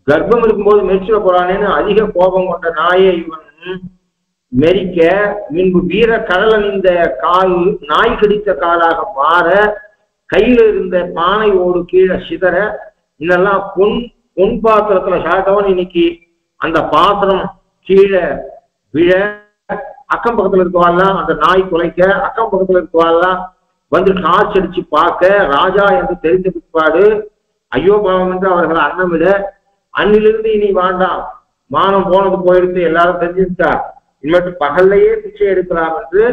கர்ப்பம் இருக்கும்போது மெரிச்சிட போறானேன்னு அதிக கோபம் கொண்ட நாயை இவன் மெரிக்க முன்பு வீர கடலன் இந்த கால் நாய் கடித்த காலாக மாற கையில இருந்த பானை ஓடு கீழே சிதற இதெல்லாம் பொன் பாத்திரத்துல சாட்டவன் இன்னைக்கு அந்த பாத்திரம் கீழே விழ அக்கம் பக்கத்துல இருக்கவாள்லாம் அந்த நாய் குலைக்க அக்கம் பக்கத்துல இருக்கவாள்லாம் வந்து டார்ச் அடிச்சு பார்க்க ராஜா என்று தெரிந்த பிற்பாடு ஐயோ பாவம் என்று அவர்கள் அன்னமிட அன்னிலிருந்து இனி வேண்டாம், மானம் போனது போயிடுத்து எல்லாரும் தெரிஞ்சுட்டார், இனிமேட்டு பகல்லையே பிச்சை எடுக்கலாம் என்று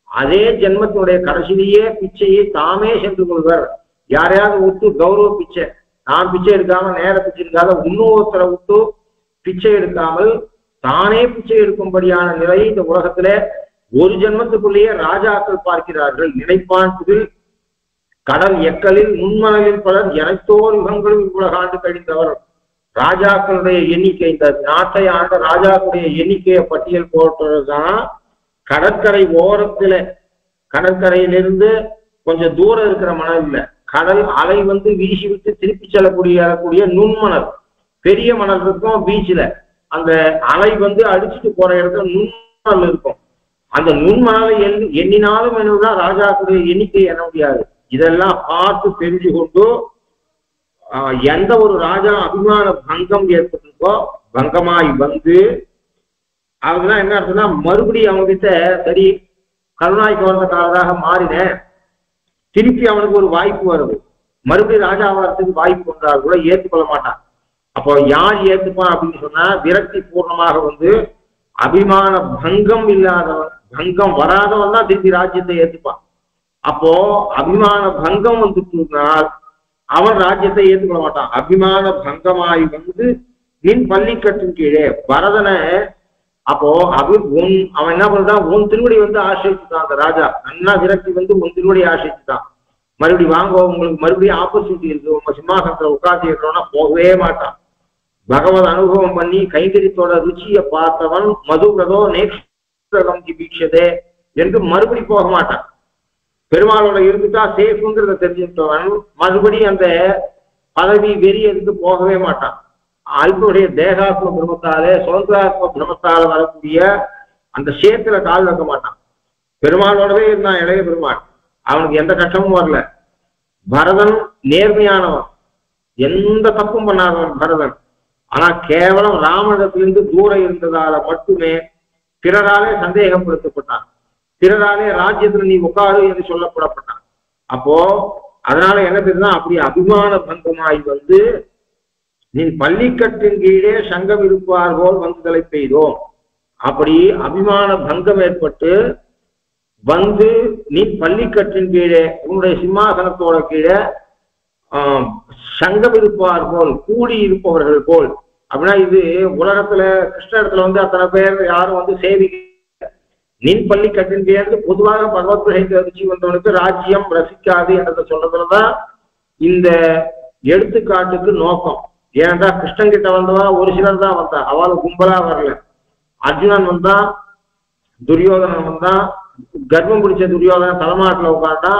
அதே ஜென்மத்தினுடைய கடைசியிலேயே பிச்சையை தாமே சென்று கொள்வர். யாரையாவது விட்டு கௌரவ பிச்சை, நான் பிச்சை எடுக்காம நேர பிச்சை எடுக்காத இன்னொருத்தரை விட்டு பிச்சை எடுக்காமல் தானே பிச்சை எடுக்கும்படியான நிலையை இந்த உலகத்துல ஒரு ஜென்மத்துக்குள்ளேயே ராஜாக்கள் பார்க்கிறார்கள். நினைப்பான் புதில் கடல் எக்கலில் முன்மணலில் பலர் எனத்தோர் யுகங்களும் இவ்வுலகாண்டு கழிந்தவர். ராஜாக்களுடைய எண்ணிக்கை, இந்த நாட்டை ஆண்ட ராஜாக்களுடைய எண்ணிக்கையை பட்டியல் போட்டுதான் கடற்கரை ஓரத்துல, கடற்கரையிலிருந்து கொஞ்சம் தூரம் இருக்கிற மணல் இல்ல, கடல் அலை வந்து வீசி விட்டு திருப்பி செல்லக்கூடிய நுண்மணல், பெரிய மணல் இருக்கும் பீச்சில், அந்த அலை வந்து அடிச்சுட்டு போற இடத்துல நுண்மணல் இருக்கும். அந்த நுண்மணலை எண்ணினாலும் என்னன்னா ராஜாக்களுடைய எண்ணிக்கை எண்ண முடியாது. இதெல்லாம் பார்த்து தெரிஞ்சு கொண்டு எந்த ஒரு ராஜா அபிமான பங்கம் ஏற்பட்டிருக்கோ பங்கமாய் வந்து அவங்கதான் என்ன அர்த்தம்னா மறுபடியும் அவங்க கிட்ட சரி கருணாய் கவர்ந்தக்காரராக மாறினேன், திருப்பி அவனுக்கு ஒரு வாய்ப்பு வருது, மறுபடியும் ராஜா ஆகிறதுக்கு வாய்ப்பு வந்தால் கூட ஏற்றுக்கொள்ள மாட்டான். அப்போ யார் ஏற்றுப்பான் அப்படின்னு சொன்னா விரக்தி பூர்ணமாக வந்து அபிமான பங்கம் இல்லாதவன், பங்கம் வராதவன் தான் திருப்பி ராஜ்யத்தை ஏற்றுப்பான். அப்போ அபிமான பங்கம் வந்துட்டுனால் அவன் ராஜ்யத்தை ஏற்றுக்கொள்ள மாட்டான். அபிமான பங்கமாய் வந்து நின் பள்ளிக்கட்டின் கீழே பரதனை, அப்போ அவன் என்ன பண்றான், உன் திருவடி வந்து ஆசிரிச்சுட்டான். அந்த ராஜா நன்னா விரக்தி வந்து உன் திருவடி ஆசிரிச்சுட்டான். மறுபடியும் வாங்க, உங்களுக்கு மறுபடியும் ஆப்பர்ச்சுனிட்டி இருக்கு, உங்க சிம்மாசனத்துல உட்காந்து இருக்கிறோம்னா போகவே மாட்டான். பகவத் அனுபவம் பண்ணி கைங்கரியத்தோட ருச்சியை பார்த்தவன் மதுவிரதோ நேக்ஷகம் பீட்சதே என்று மறுபடி போக மாட்டான். பெருமாளோட இருந்துட்டா சேஃப்ங்கிறத தெரிஞ்சுட்டவன் மறுபடியும் அந்த பதவி வெறி எதுக்கு போகவே மாட்டான். அல்புடைய தேகாத்ம பிரமத்தாலே சுதந்திராத்ம பிரமத்தால வரக்கூடிய அந்த சேத்துல கால் வைக்க மாட்டான். பெருமாளோடவே இருந்தான் இளைய பெருமாள், அவனுக்கு எந்த கஷ்டமும் வரல. பரதன் நேர்மையானவன், எந்த தப்பும் பண்ணாதவன் பரதன். ஆனா கேவலம் ராமனிடத்திலிருந்து தூரம் இருந்ததால மட்டுமே பிறராலே சந்தேகப்படுத்தப்பட்டான், பிறராலே ராஜ்யத்துல நீ உட்காரு என்று சொல்லப்படப்பட்டான். அப்போ அதனால என்ன தெரியுதுன்னா அப்படி அபிமான பங்கமாய் வந்து நீ பள்ளிக்கட்டின் கீழே சங்கம் இருப்பார் போல் வந்து தலை பெய்தோம். அப்படி அபிமான பங்கம் ஏற்பட்டு வந்து நீ பள்ளிக்கட்டின் கீழே உன்னுடைய சிம்மாசனத்தோட கீழே சங்கம் இருப்பார் போல் கூடி இருப்பவர்கள் போல். அப்படின்னா இது உலகத்துல கிருஷ்ண இடத்துல வந்து அத்தனை பேர் யாரும் வந்து சேவிக்க நின் பள்ளி கட்டின் பொதுவாக பகவத் பிரேத ருச்சி வந்தவனுக்கு ராஜ்யம் ரசிக்காது என்றதை சொல்றதுலதான் இந்த எடுத்துக்காட்டுக்கு நோக்கம். ஏனென்றா கிருஷ்ணன் கிட்ட வந்தவன் ஒரு சிலர் தான் வந்தான், அவளுக்கு கும்பலா வரல. அர்ஜுனன் வந்தான், துரியோதனன் வந்தான், கர்ப்பம் பிடிச்ச துரியோதனன் தலைமாட்டில் உட்காந்தா,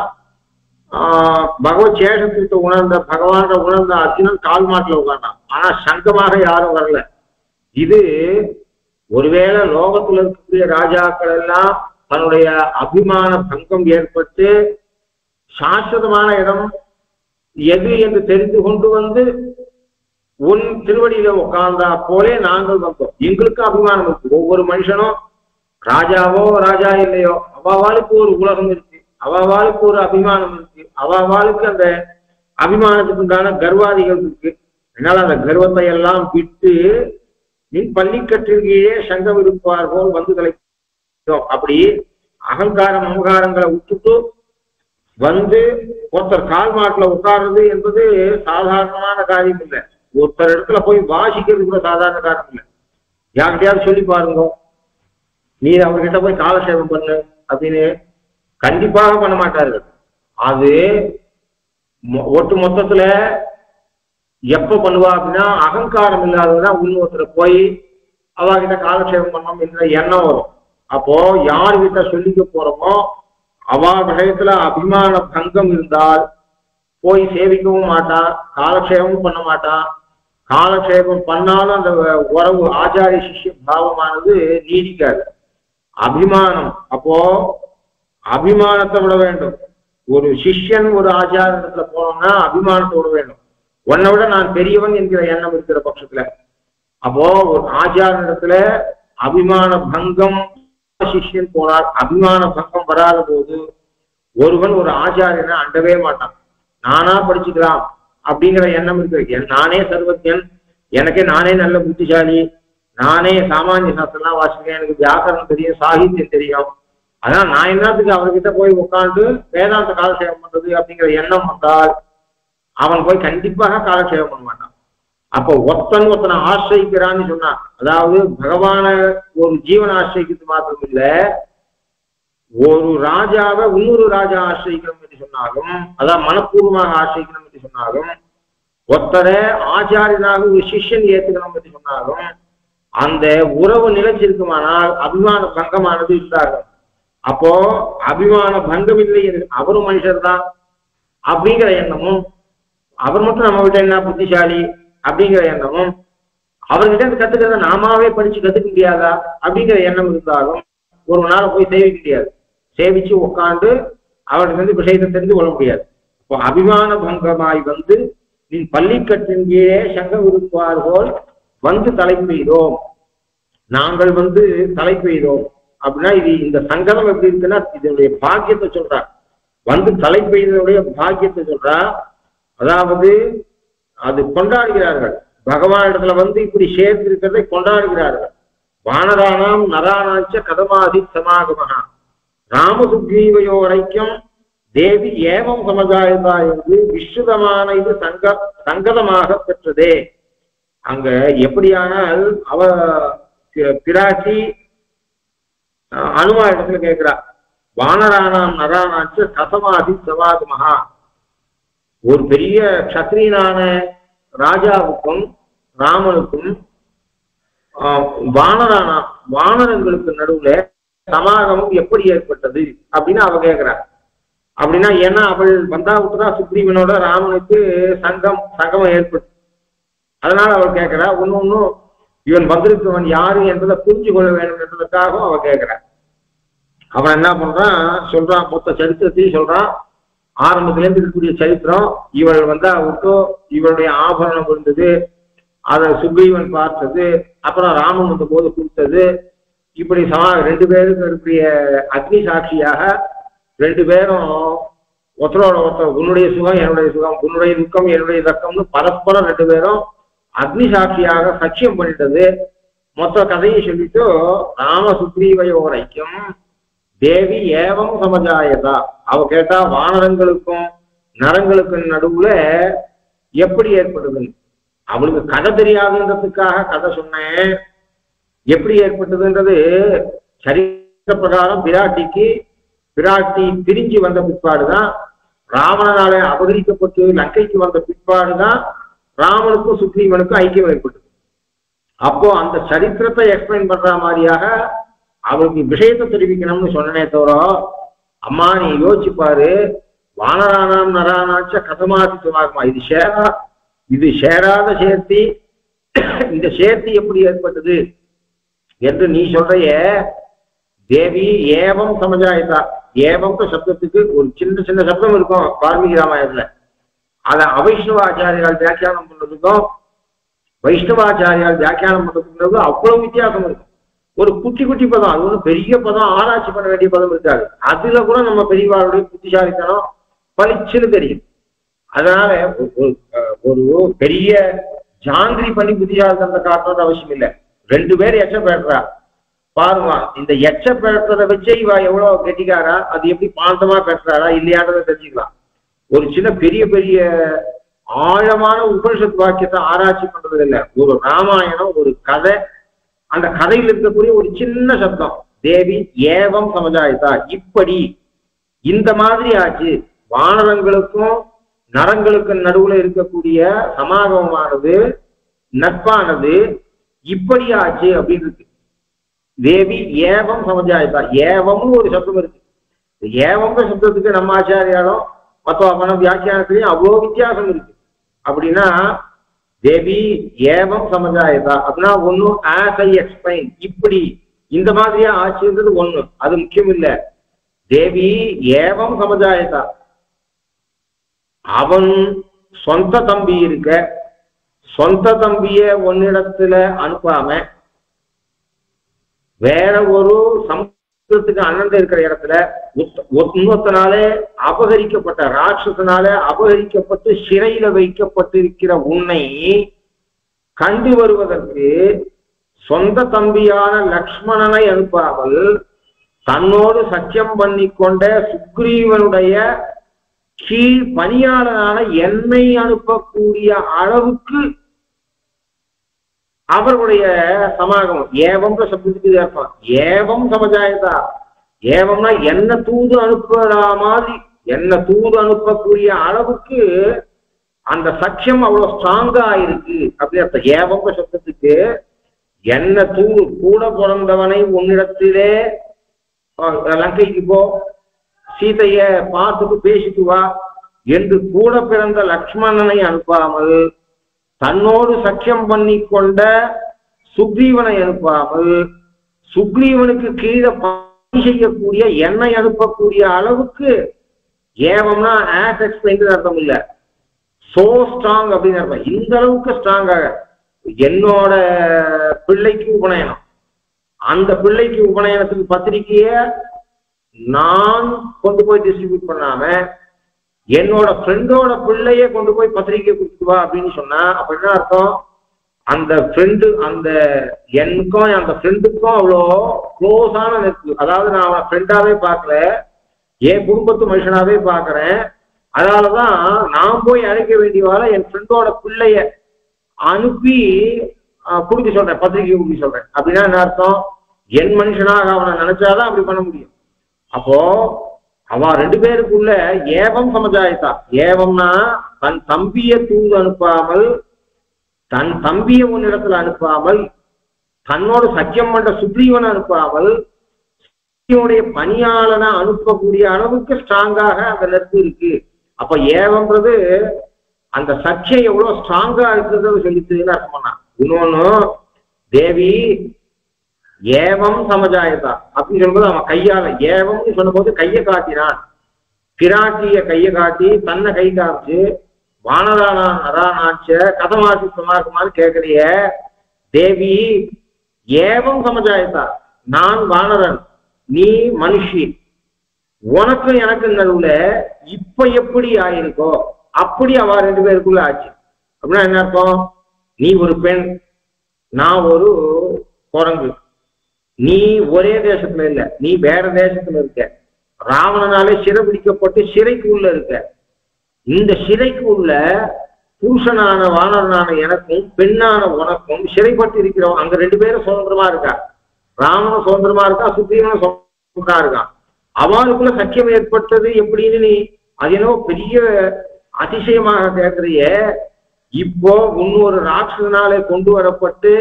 பகவத் சேஷத்தை உணர்ந்த பகவான் உணர்ந்த அர்ஜுனன் கால் மாட்டில் உட்காண்டான். ஆனா சங்கமாக யாரும் வரல. இது ஒருவேளை லோகத்துல இருக்கக்கூடிய ராஜாக்கள் எல்லாம் தன்னுடைய அபிமான பங்கம் ஏற்பட்டு சாஸ்வதமான இடம் எது என்று தெரிந்து கொண்டு வந்து உன் திருவடியில உட்கார்ந்தா போலே நாங்கள் வந்தோம். எங்களுக்கு அபிமானம் இருக்கு. ஒவ்வொரு மனுஷனும் ராஜாவோ ராஜா இல்லையோ அவாவாளுக்கு ஒரு உலகம் இருக்கு, அவாவாளுக்கு ஒரு அபிமானம் இருக்கு, அவாவாளுக்கு அந்த அபிமானத்துக்கு உண்டான கர்வாதிகள் இருக்கு. அதனால அந்த கர்வத்தை எல்லாம் விட்டு நின் பள்ளிக்கட்டின் கீழே சங்கம் இருப்பார் போல் வந்து தலை. அப்படி அகங்காரம் அகங்காரங்களை விட்டுட்டு வந்து ஒருத்தர் கால் மாட்டில் உட்கார்றது என்பது சாதாரணமான காரியம் இல்லை. ஒருத்தர் இடத்துல போய் வாசிக்கிறது கூட சாதாரண காரணம் இல்லை. யார்கிட்டயாவது சொல்லி பாருங்க, நீ அவர்கிட்ட போய் காலசேவம் பண்ணு அப்படின்னு கண்டிப்பாக பண்ண மாட்டார்கள். அது ஒட்டு மொத்தத்துல எப்ப பண்ணுவா அப்படின்னா அகங்காரம் இல்லாததான் இன்னொருத்தரை போய் அவகிட்ட காலக்ஷேபம் பண்ணணும் என்ற எண்ணம் வரும். அப்போ யார்கிட்ட சொல்லிக்க போறோமோ அவா விஷயத்துல அபிமான பங்கம் இருந்தால் போய் சேவிக்கவும் மாட்டான், காலக்ஷேபமும் பண்ண மாட்டான். காலக்ஷேபம் பண்ணாலும் அந்த உறவு ஆச்சாரிய சிஷ்ய பாவமானது நீடிக்காது. அபிமானம், அப்போ அபிமானத்தை விட வேண்டும். ஒரு சிஷ்யன் ஒரு ஆச்சாரத்துல போனோம்னா அபிமானத்தை விட வேண்டும். உன்னை விட நான் பெரியவன் என்கிற எண்ணம் இருக்கிற பட்சத்துல, அப்போ ஒரு ஆச்சாரத்துல அபிமான பங்கம் சிஷ்யன் போனார். அபிமான பங்கம் வராத போது ஒருவன் ஒரு ஆச்சாரியனை அண்டவே மாட்டான். நானா படிச்சுக்கலாம் அப்படிங்கிற எண்ணம் இருக்கு. நானே சர்வஜன், எனக்கே நானே நல்ல புத்திசாலி, நானே சாமானிய சாஸ்திரம்லாம் வாசிக்கிறேன், எனக்கு வியாக்கரணம் தெரியும், சாகித்யம் தெரியும், அதான் நான் என்னத்துக்கு அவர்கிட்ட போய் உட்காந்து வேதாந்த காலக்ஷேபம் பண்றது அப்படிங்கிற எண்ணம் வந்தால் அவன் போய் கண்டிப்பாக காலக்ஷேபம் பண்ண மாட்டான். அப்போ ஒருத்தனை ஆசிரியிக்கிறான்னு சொன்னான். அதாவது பகவான ஒரு ஜீவனை ஆசிரியிக்கிறது மாத்திரம் இல்ல, ஒரு ராஜாவை இன்னொரு ராஜா ஆசிரியிக்கணும் என்று சொன்னாலும், அதான் மனப்பூர்வமாக ஆசிரியிக்கணும் என்று சொன்னாலும், ஒருத்தரை ஆச்சாரியனாக ஒரு சிஷ்யன் ஏற்றுக்கணும் என்று சொன்னாலும் அந்த உறவு நிலைச்சிருக்குமானால் அபிமான பங்கமானது இல்லாகும். அப்போ அபிமான பங்கம் இல்லை, அவரும் மனுஷர் தான் அப்படிங்கிற எண்ணமும், அவர் மட்டும் நம்ம கிட்ட என்ன புத்திசாலி அப்படிங்கிற எண்ணமும், அவர்கிட்ட இருந்து கத்துக்கிறத நாமாவே படிச்சு கத்துக்க முடியாதா அப்படிங்கிற எண்ணம் இருந்தாலும் ஒரு நாள் போய் சேவிக்க முடியாது. சேவிச்சு உட்காந்து அவருக்கு வந்து விஷயத்தை தெரிந்து கொள்ள முடியாது. இப்போ அபிமான பங்கமாய் வந்து நீ பள்ளிக்கட்டின் கீழே சங்கம் இருப்பார் போல் வந்து தலை பெய்தோம், நாங்கள் வந்து தலை பெய்தோம் அப்படின்னா இது இந்த சங்கடம் எப்படி இருக்குன்னா இதனுடைய பாக்கியத்தை சொல்றா. வந்து தலை பெய்தனுடைய பாக்கியத்தை சொல்றா. அதாவது அது கொண்டாடுகிறார்கள், பகவான் இடத்துல வந்து இப்படி சேர்த்து இருக்கிறதை கொண்டாடுகிறார்கள். வானரானாம் நரானாச்ச கதமாதி சமாகமகா ராமசுக்ரீவையோரைக்கும் தேவி ஏவம் சமஜாயதா என்று விஸ்ருதமான இது சங்கதமாக பெற்றதே. அங்க எப்படியானால் அவ பிராட்டி அனுமா இடத்துல கேட்கிறா, வானரானாம் நரானாச்ச கதமாதி சமாகமகா, ஒரு பெரிய கத்திரியனான ராஜாவுக்கும் ராமனுக்கும் வானரங்களுக்கு நடுவுல சமாகமம் எப்படி ஏற்பட்டது அப்படின்னு அவ கேட்கிறார். அப்படின்னா ஏன்னா அவள் வந்தாவுக்குதான் சுக்ரீவனோட ராமனுக்கு சங்கமம் ஏற்பட்டு, அதனால அவள் கேட்கிறா. ஒன்னும் இவன் வந்திருக்கவன் யாரு என்பதை புரிஞ்சு கொள்ள வேண்டும் என்பதற்காகவும் அவ கேட்கிறான். அவன் என்ன பண்றான் சொல்றான், மொத்த சரித்திரத்தையும் சொல்றான். ஆரம்பத்திலேருந்து இருக்கக்கூடிய சரித்திரம், இவள் வந்தா விட்டோ இவளுடைய ஆபரணம் இருந்தது, அதை சுக்ரீவன் பார்த்தது, அப்புறம் ராமன் வந்த போது கொடுத்தது, இப்படி ரெண்டு பேருக்கு இருக்கக்கூடிய அக்னி சாட்சியாக ரெண்டு பேரும் ஒருத்தரோட ஒருத்தர் உன்னுடைய சுகம் என்னுடைய சுகம், உன்னுடைய துக்கம் என்னுடைய தக்கம்னு பரஸ்பரம் ரெண்டு பேரும் அக்னி சாட்சியாக சத்தியம் பண்ணிட்டது. மொத்த கதையை சொல்லிட்டு ராம சுக்ரீவையோரைக்கும் தேவி ஏவம் சமஜாயதா, அவ கேட்டா வானரங்களுக்கும் நரங்களுக்கும் நடுவுல எப்படி ஏற்பட்டதுன்னு. அவளுக்கு கதை தெரியாதுன்றதுக்காக கதை சொன்னேன். எப்படி ஏற்பட்டதுன்றது சரித்திர பிரகாரம் பிராட்டி பிரிஞ்சு வந்த பிற்பாடுதான், ராவணனால அபகரிக்கப்பட்டு லங்கைக்கு வந்த பிற்பாடுதான் ராமனுக்கும் சுக்ரீவனுக்கும் ஐக்கியம் ஏற்பட்டது. அப்போ அந்த சரித்திரத்தை எக்ஸ்பிளைன் பண்ற மாதிரியாக அவளுக்கு விஷயத்தை தெரிவிக்கணும்னு சொன்னனே தவிர, அம்மா நீ யோசிச்சுப்பாரு, வானரானாம் நரானாச்ச கதமாதி சுமாகமா, இது சேராத சேர்த்தி, இந்த சேர்த்தி எப்படி ஏற்பட்டது என்று நீ சொல்றைய. தேவி ஏவம் சமஜாயதா, ஏவம் சப்தத்துக்கு ஒரு சின்ன சின்ன சப்தம் இருக்கும் வால்மீகி ராமாயணத்துல. அதை அவைஷ்ணவாச்சாரியால் வியாக்கியானம் பண்றதுக்கும் வைஷ்ணவாச்சாரியால் வியாக்கியானம் பண்றதுக்கும் அவ்வளவு வித்தியாசம் இருக்கும். ஒரு குட்டி குட்டி பதம், அது ஒன்றும் பெரிய பதம், ஆராய்ச்சி பண்ண வேண்டிய பதம் இருக்காது. அதுல கூட நம்ம பெரியவாளுடைய புத்திசாலித்தனம் பளிச்சுன்னு தெரியும். அதனால ஒரு பெரிய ஜாங்கிரி பண்ணி புத்திசாலித்தனத்தை காட்டுறது அவசியம் இல்லை. ரெண்டு பேர் எச்ச பேசுறா பாருங்க, இந்த எச்ச பேசுறதை வச்சே இவ எவ்வளவு கெட்டிக்காரா, அது எப்படி பாந்தமா பேசுறாரா இல்லையான்றதை தெரிஞ்சுக்கலாம். ஒரு சின்ன பெரிய பெரிய ஆழமான உபனிஷத் வாக்கியத்தை ஆராய்ச்சி பண்றது இல்லை. ஒரு ராமாயணம், ஒரு கதை, அந்த கதையில் இருக்கக்கூடிய ஒரு சின்ன சப்தம், தேவி ஏவம் சமஜாயதா, இப்படி இந்த மாதிரி ஆச்சு. வானரங்களுக்கும் நரங்களுக்கும் நடுவுல இருக்கக்கூடிய சமாகமமானது நட்பானது இப்படி ஆச்சு அப்படின்னு இருக்கு. தேவி ஏவம் சமஜாயதா, ஏவமும் ஒரு சப்தம் இருக்கு. ஏவம் சப்தத்துக்கு நம்ம ஆச்சாரியாலும் மற்ற வியாக்கியானத்திலையும் அவ்வளோ வித்தியாசம் இருக்கு. அப்படின்னா தேவி ஏவம் சமஜாயதா அப்படின்னா ஒண்ணு ஆஸ் ஐ எக்ஸ்பிளைன் இப்படி இந்த மாதிரியா ஆச்சுன்றது ஒண்ணு, அது முக்கியம் இல்ல. தேவி ஏவம் சமஜாயதா, அவன் சொந்த தம்பி இருக்க, சொந்த தம்பிய ஒன்னிடத்துல அனுப்பாம வேற ஒரு சமுத்திரத்துக்கு அண்ணன் இருக்கிற இடத்துல இன்னொத்தனாலே அபகரிக்கப்பட்ட ராட்சசனால அபகரிக்கப்பட்டு சிறையில வைக்கப்பட்டிருக்கிற உன்னை கண்டு வருவதற்கு சொந்த தம்பியான லக்ஷ்மணனை அனுப்பாமல் தன்னோடு சத்தியம் பண்ணி கொண்ட சுக்ரீவனுடைய கீழ் பணியாளரான என்னை அனுப்பக்கூடிய அளவுக்கு அவர்களுடைய சமாகமம். ஏவம் சப்தத்துக்கு அர்த்தம் ஏவம் சமஜாயதா. ஏவம்னா என்ன தூது அனுப்புற மாதிரி, என்ன தூது அனுப்பக்கூடிய அளவுக்கு அந்த சக்கியம் அவ்வளவு ஸ்ட்ராங்கா இருக்கு அப்படி அர்த்தம். ஏவம் சப்தத்துக்கு என்ன தூது, கூட பிறந்தவனை உன்னிடத்திலே லங்கைக்கு போ, சீதைய பார்த்துட்டு பேசிட்டு வா என்று கூட பிறந்த லக்ஷ்மணனை அனுப்பாமல் தன்னோடு சக்கியம் பண்ணி கொண்ட சுக்ரீவனை அனுப்பாமல் சுக்ரீவனுக்கு கீழே பணி செய்யக்கூடிய என்னை அனுப்பக்கூடிய அளவுக்கு ஏவம்னா ஆஸ் எக்ஸ்பிளைன் அர்த்தம் இல்ல, சோ ஸ்ட்ராங் அப்படின்னு அர்த்தம். இந்த அளவுக்கு ஸ்ட்ராங்காக என்னோட பிள்ளைக்கு உபநயனம், அந்த பிள்ளைக்கு உபநயனத்துக்கு பத்திரிகைய நான் கொண்டு போய் டிஸ்ட்ரிபியூட் பண்ணாம என்னோட ஃப்ரெண்டோட பிள்ளைய கொண்டு போய் பத்திரிகை கொடுத்துட்டு வா அப்படின்னு சொன்னா அப்ப என்ன அர்த்தம், அந்த ஃப்ரெண்டு அந்த எனக்கும் அந்த ஃப்ரெண்டுக்கும் அவ்வளோ க்ளோஸான நெருப்பு. அதாவது நான் அவனை ஃப்ரெண்டாவே பார்க்கல, என் குடும்பத்து மனுஷனாவே பார்க்கறேன். அதனாலதான் நான் போய் அழைக்க வேண்டியவால என் ஃப்ரெண்டோட பிள்ளைய அனுப்பி கொடுக்க சொல்றேன், பத்திரிகை கொடுக்க சொல்றேன். அப்படின்னா என்ன அர்த்தம், என் மனுஷனாக அவனை நினைச்சாதான் அப்படி பண்ண முடியும். அப்போ அவன் ரெண்டு பேருக்குள்ள ஏவம் சமஜாயத்தா. ஏவம்னா தன் தம்பிய தூது அனுப்பாமல், தன் தம்பிய உன்னிடத்துல அனுப்பாமல், தன்னோடு சக்கியம் பண்ற சுக்ரீவனை அனுப்பாமல் சுக்ரீவனுடைய பணியாளனை அனுப்பக்கூடிய அளவுக்கு ஸ்ட்ராங்காக அந்த நெருப்பு இருக்கு. அப்ப ஏவம்ன்றது அந்த சக்கியம் எவ்வளவு ஸ்ட்ராங்கா இருக்கிறது சொல்லிட்டுன்னு அர்த்தம் பண்ணா. இன்னொன்னு தேவி ஏவம் சமஜாயதா அப்படின்னு சொல்லும்போது அவன் கையால ஏவம்னு சொன்னபோது கையை காட்டினான், பிராட்டிய கையை காட்டி தன்னை கை காமிச்சு வானரானாச்ச கதமாசித்தமா இருக்குமான்னு கேட்கறிய. தேவி ஏவம் சமஜாயதா, நான் வானரன் நீ மனுஷி, உனக்கு எனக்கு நடுவுல இப்ப எப்படி ஆயிருக்கோ அப்படி அவ ரெண்டு பேருக்குள்ள ஆச்சு. அப்படின்னா என்ன அர்த்தம், நீ ஒரு பெண் நான் ஒரு குரங்கு, நீ ஒரே தேசத்துல இல்ல நீ வேற தேசத்துல இருக்க, ராவணனாலே சிறை பிடிக்கப்பட்டு சிறைக்கு உள்ள இருக்க. இந்த சிறைக்கு உள்ள புருஷனான வானரனான எனக்கும் பெண்ணான உனக்கும் சிறைப்பட்டு இருக்கிறோம். அங்க ரெண்டு பேரும் சுதந்திரமா இருக்கா, ராவணன் சுதந்திரமா இருக்கா, சுக்ரீவனும் சுதந்திரமா இருக்கான். அவனுக்குள்ள சக்கியம் ஏற்பட்டது எப்படின்னு நீ அது என்னவோ பெரிய அதிசயமாக கேட்கிறிய. இப்போ இன்னொரு ராட்சசனாலே கொண்டு வரப்பட்டு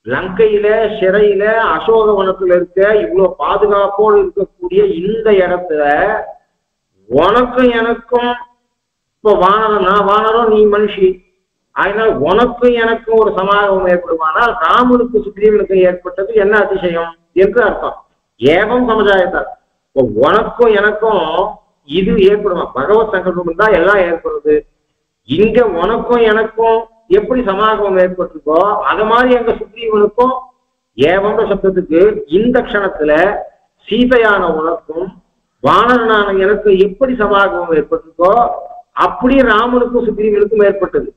லங்கையில சிறையில அசோகவனத்துல இருக்க இவ்வளவு பாதுகாப்போடு இருக்கக்கூடிய இந்த இடத்துல உனக்கும் எனக்கும் இப்போ வானரம் நான் வானரம் நீ மனுஷி, அதனால உனக்கும் எனக்கும் ஒரு சமாகமம் ஏற்படுமானால் ராமனுக்கு சுக்ரீவனுக்கு ஏற்பட்டது என்ன அதிசயம் என்று அர்த்தம். ஏவம் சமஜாயத்தார். இப்போ உனக்கும் எனக்கும் இது ஏற்படுமா, பகவத் சங்கல்பம் தான் எல்லாம் ஏற்படுது. இங்க உனக்கும் எனக்கும் எப்படி சமாகமம் ஏற்பட்டிருக்கோ அது மாதிரி எங்க சுக்ரீவனுக்கும் ஏவம் சப்தத்துக்கு இந்த க்ஷணத்துல சீதையான உனக்கும் வானரனான எனக்கு எப்படி சமாகமம் ஏற்பட்டிருக்கோ அப்படி ராமனுக்கும் சுக்ரீவனுக்கும் ஏற்பட்டது.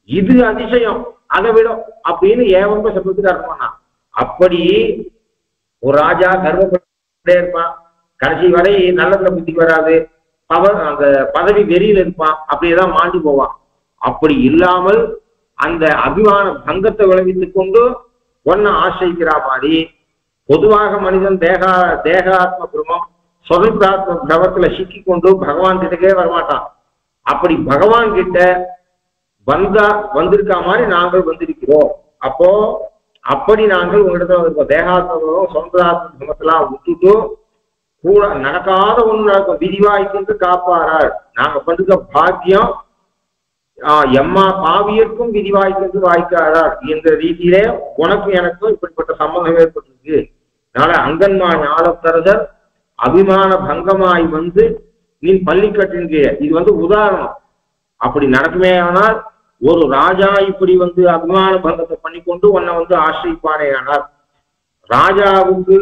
இது அதிசயம், அதை விடும் அப்படின்னு ஏவம் சப்தத்துக்கு அர்த்தம் பண்ணா. அப்படி ஒரு ராஜா கர்வப்பட்டே இருப்பான், கடைசி வரை நல்லதுல புத்தி வராது, அந்த பதவி வெறியில இருப்பான், அப்படியேதான் மாண்டி போவான். அப்படி இல்லாமல் அந்த அபிமான பங்கத்தை விளைவித்துக் கொண்டு ஒன்ன ஆசிரிக்கிற மாதிரி பொதுவாக மனிதன் தேகாத்ம பிரமம் சொதந்திராத்ம பிரமத்துல சிக்கி கொண்டு பகவான் கிட்டக்கே வரமாட்டான். அப்படி பகவான் கிட்ட வந்திருக்கா மாதிரி நாங்கள் வந்திருக்கிறோம். அப்போ அப்படி நாங்கள் உங்களிடத்துல வந்திருக்கோம். தேகாத்ம பிரமம் சொந்தராத்ம பிரமத்தெல்லாம் விட்டுட்டு கூட நடக்காத ஒண்ணு நடக்கும், விதிவாய்க்கு காப்பாரார். நாங்க பண்ற பாக்கியம் எம்மா பாவியர்க்கும் விதிவாய்க்கு வாய்க்காரார் என்ற ரீதியிலே உனக்கும் எனக்கும் இப்படிப்பட்ட சம்பந்தம் ஏற்பட்டிருக்கு. அதனால அங்கன்மா ஞானத்தரசர் அபிமான பங்கமாய் வந்து நீ பள்ளிக்கட்டின் கீழே, இது உதாரணம். அப்படி நடக்குமே ஆனால் ஒரு ராஜா இப்படி அபிமான பங்கத்தை பண்ணிக்கொண்டு உன்னை ஆசிரிப்பானே. ஆனால் ராஜாவுக்கு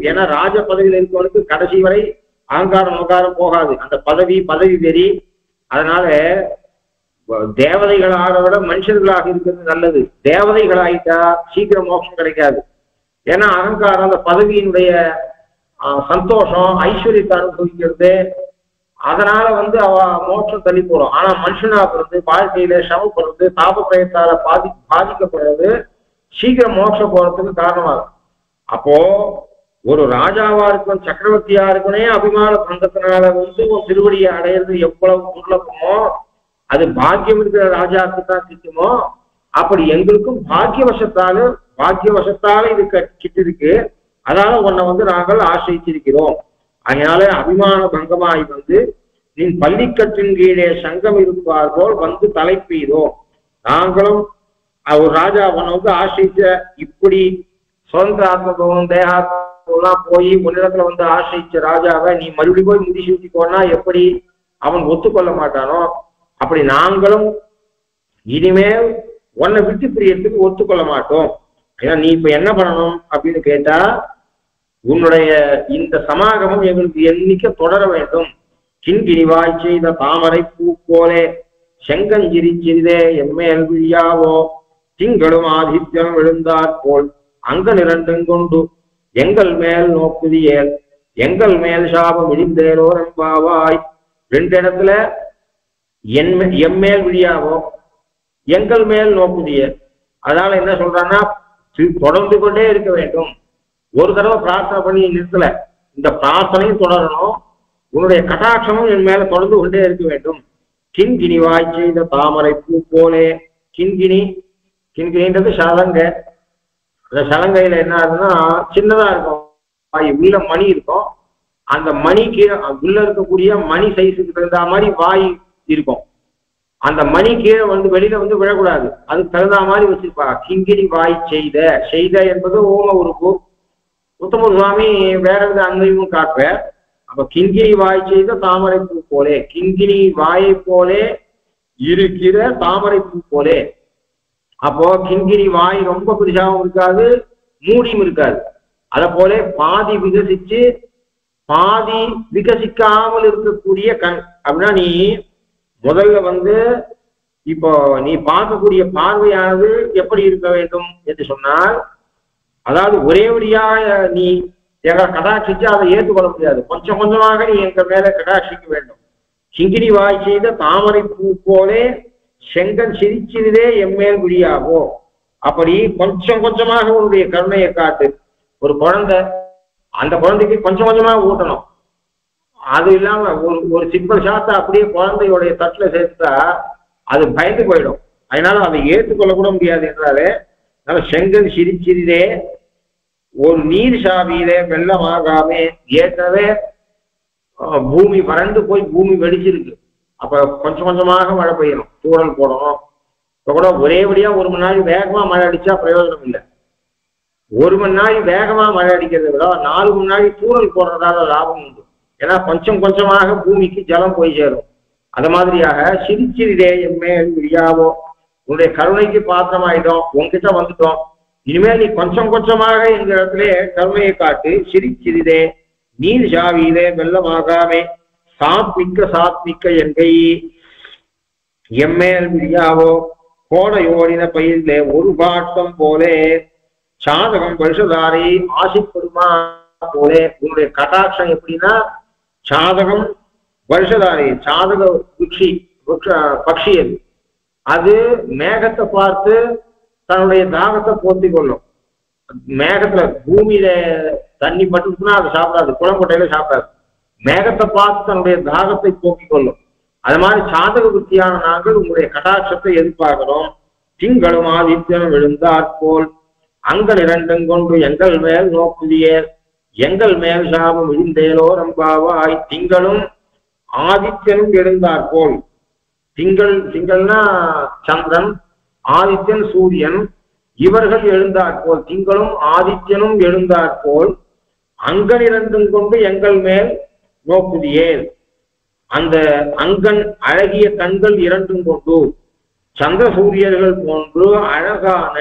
ஏன்னா ராஜ பதவியில் இருக்கவனுக்கு கடைசி வரை அகங்காரம் அகங்காரம் போகாது. அந்த பதவி வெறி. அதனால தேவதைகளாக விட மனுஷர்களாக இருக்கிறது நல்லது. தேவதைகளாயிட்டா சீக்கிரம் மோட்சம் கிடைக்காது. ஏன்னா அகங்காரம் அந்த பதவியினுடைய சந்தோஷம் ஐஸ்வர்யத்தை அனுபவிக்கிறது. அதனால அவ மோட்சம் தள்ளி போறோம். ஆனா மனுஷனா பிறந்து வாழ்க்கையில சமப்படுறது, தாப பிரயத்தால பாதிக்கப்படுறது சீக்கிரம் மோட்சம் போறதுக்கு காரணமாகும். அப்போ ஒரு ராஜாவா இருக்கும் சக்கரவர்த்தியா இருக்குனே அபிமான பந்தத்தினால உன் திருவடியை அடையிறது எவ்வளவு துர்லபமோ அது பாக்கியம் இருக்கிற ராஜாவுக்கு தான் கிட்டுமோ, அப்படி எங்களுக்கும் பாக்கியவசத்தால இது கிட்டு இருக்கு. அதனால உன்னை நாங்கள் ஆசிரிச்சிருக்கிறோம். அதனால அபிமான பங்கமாய் நீ பள்ளிக்கட்டின் கீழே சங்கம் இருப்பார் போல் தலைப்பீதோ. நாங்களும் ஒரு ராஜா உன்னை ஆசிரிச்ச இப்படி சுதந்திர ஆத்மபவம் தேகாத்மெல்லாம் போய் உன்னிடத்துல ஆசிரிச்ச ராஜாவை நீ மறுபடியும் போய் முடிச்சு ஊட்டிக்கோன்னா எப்படி அவன் ஒத்துக்கொள்ள மாட்டானோ, அப்படி நாங்களும் இனிமேல் உன்னை விட்டு பிரியறதுக்கு ஒத்துக்கொள்ள மாட்டோம். ஏன்னா நீ இப்ப என்ன பண்ணணும் அப்படின்னு கேட்டா, உன்னுடைய இந்த சமாகமம் எங்களுக்கு எண்ணிக்கை தொடர வேண்டும். கிண்கிணிவாய் செய்த தாமரை பூ போலே செங்கஞ்சிரி சிறிதே எம்மேல் விழியாவோ திங்களும் ஆதித்யம் விழுந்தாற் போல் அங்க நிரண்டும் கொண்டு எங்கள் மேல் நோக்குதியேல் எங்கள் மேல் சாபம் இடிந்தேரோ நம்பாவாய். ரெண்டு இடத்துல எம்மேல் விழியாவோ எங்கள் மேல் நோக்குதிய. அதனால என்ன சொல்றான்னா தொடர்ந்து கொண்டே இருக்க வேண்டும். ஒரு தடவை பிரார்த்தனை பண்ணி நிறுத்தல, இந்த பிரார்த்தனையும் தொடரணும். உன்னுடைய கட்டாட்சமும் என் மேல தொடர்ந்து கொண்டே இருக்க வேண்டும். கிண்கிணி வாய் செய்த தாமரை பூ போலே. கிண்கிணின்றது சலங்கை. அந்த சலங்கையில என்ன ஆகுதுன்னா சின்னதா இருக்கும், உள்ள மணி இருக்கும். அந்த மணி கீழே உள்ள இருக்கக்கூடிய மணி சைஸுக்கு தகுந்த மாதிரி வாய் இருக்கும். அந்த மணி கீழே வெளியில விழக்கூடாது, அதுக்கு தகுந்த மாதிரி வச்சிருப்பா. கிங்கிணி வாய் செய்த என்பது ஓம உறுப்பு. உத்தம சுவாமி வேற வித அன்பையும் காட்டுற. அப்ப கிங்கிணி வாய் செய்த தாமரை பூ போலே, கிங்கிணி வாயை போலே இருக்கிற தாமரை பூ போலே. அப்போ கிங்கிணி வாய் ரொம்ப பெருசாகவும் இருக்காது, மூடியும் இருக்காது. அத போல பாதி விகசிச்சு பாதி விகசிக்காமல் இருக்கக்கூடிய கண். அப்படின்னா நீ முதல்ல இப்போ நீ பார்க்கக்கூடிய பார்வையானது எப்படி இருக்க வேண்டும் என்று சொன்னால், அதாவது ஒரே வழியா நீ எங்களை கடாட்சிச்சு அதை ஏற்றுக்கொள்ள முடியாது. கொஞ்சம் கொஞ்சமாக நீ எங்க மேல கடாட்சிக்க வேண்டும். கிங்கிணி வாய் செய்த தாமரை பூ போலே செங்கன் சிரிச்சிருதே எம்மேல் விழியாவோ. அப்படி கொஞ்சம் கொஞ்சமாக உன்னுடைய கருணையை காட்டு. ஒரு குழந்தை, அந்த குழந்தைக்கு கொஞ்சம் கொஞ்சமா ஊட்டணும். அது இல்லாம ஒரு சிம்பிள் ஷாட்டை அப்படியே குழந்தையோடைய தட்டுல சேர்த்தா அது பயந்து போயிடும். அதனால அதை ஏற்றுக்கொள்ள கூட முடியாது என்றாலே, அதனால செங்கன் சிரிச்சிருதே ஒரு நீர் சாவியிலே வெள்ளமாகாமே. ஏற்கனவே பூமி வறண்டு போய் பூமி வெடிச்சிருக்கு. அப்ப கொஞ்சம் கொஞ்சமாக மழை பெய்யணும், தூறல் போடணும். இப்ப கூட ஒரே வழியா ஒரு மணி நாள் வேகமா மழை அடிச்சா பிரயோஜனம் இல்லை. ஒரு மணி நாள் வேகமா மழை அடிக்கிறத விட 4 மணி நாள் தூறல் போடுறதால லாபம் உண்டு. ஏன்னா கொஞ்சம் கொஞ்சமாக பூமிக்கு ஜலம் போய் சேரும். அது மாதிரியாக சிரிச்சிரிதே எம்மேல் விழியாவோ. உன்னுடைய கருணைக்கு பாத்திரமாயிட்டோம், உன்கிட்ட வந்துட்டோம். இனிமேல் நீ கொஞ்சம் கொஞ்சமாக எங்க இடத்துல கருணையை காட்டு. சிரிச்சிரிதே நீர் சாவியிலே வெள்ளமாகாமே. சாத்மிக்க எங்கை எம்மேல் விழியாவோ. கோடையோடின பயிரிலே ஒரு பாட்டம் போலே சாதகம் வருஷதாரை ஆசைப்படுமா போலே. உன்னுடைய கட்டாட்சம் எப்படின்னா, சாதகம் வருஷதாரி, சாதக பக்ஷி அது மேகத்தை பார்த்து தன்னுடைய தாகத்தை போர்த்தி கொள்ளும். மேகத்துல பூமியில தண்ணி பட்டுச்சுன்னா அதை சாப்பிடாது, குளங்கொட்டையில சாப்பிடாது. மேகத்தை பார்த்து தன்னுடைய தாகத்தை போக்கிக் கொள்ளும். அது மாதிரி சாதக புத்தியான நாங்கள் உங்களுடைய கட்டாட்சத்தை எதிர்பார்க்கிறோம். திங்களும் ஆதித்யனும் விழுந்தாற் போல் அங்கள் இரண்டும் கொண்டு எங்கள் மேல் நோக்குதியே. எங்கள் மேல் சாபம் விழுந்தேலோ நம்பாவாய். திங்களும் ஆதித்யனும் எழுந்தாற்போல். திங்கள்னா சந்திரன், ஆதித்யன் சூரியன், இவர்கள் எழுந்தாற்போல், திங்களும் ஆதித்யனும் எழுந்தாற்போல் அங்கன் இரண்டும் கொண்டு எங்கள் மேல் நோக்குதியேல். அந்த அங்கன் அழகிய கண்கள் இரண்டும் கொண்டு சந்திர சூரியர்கள் போன்று அழகான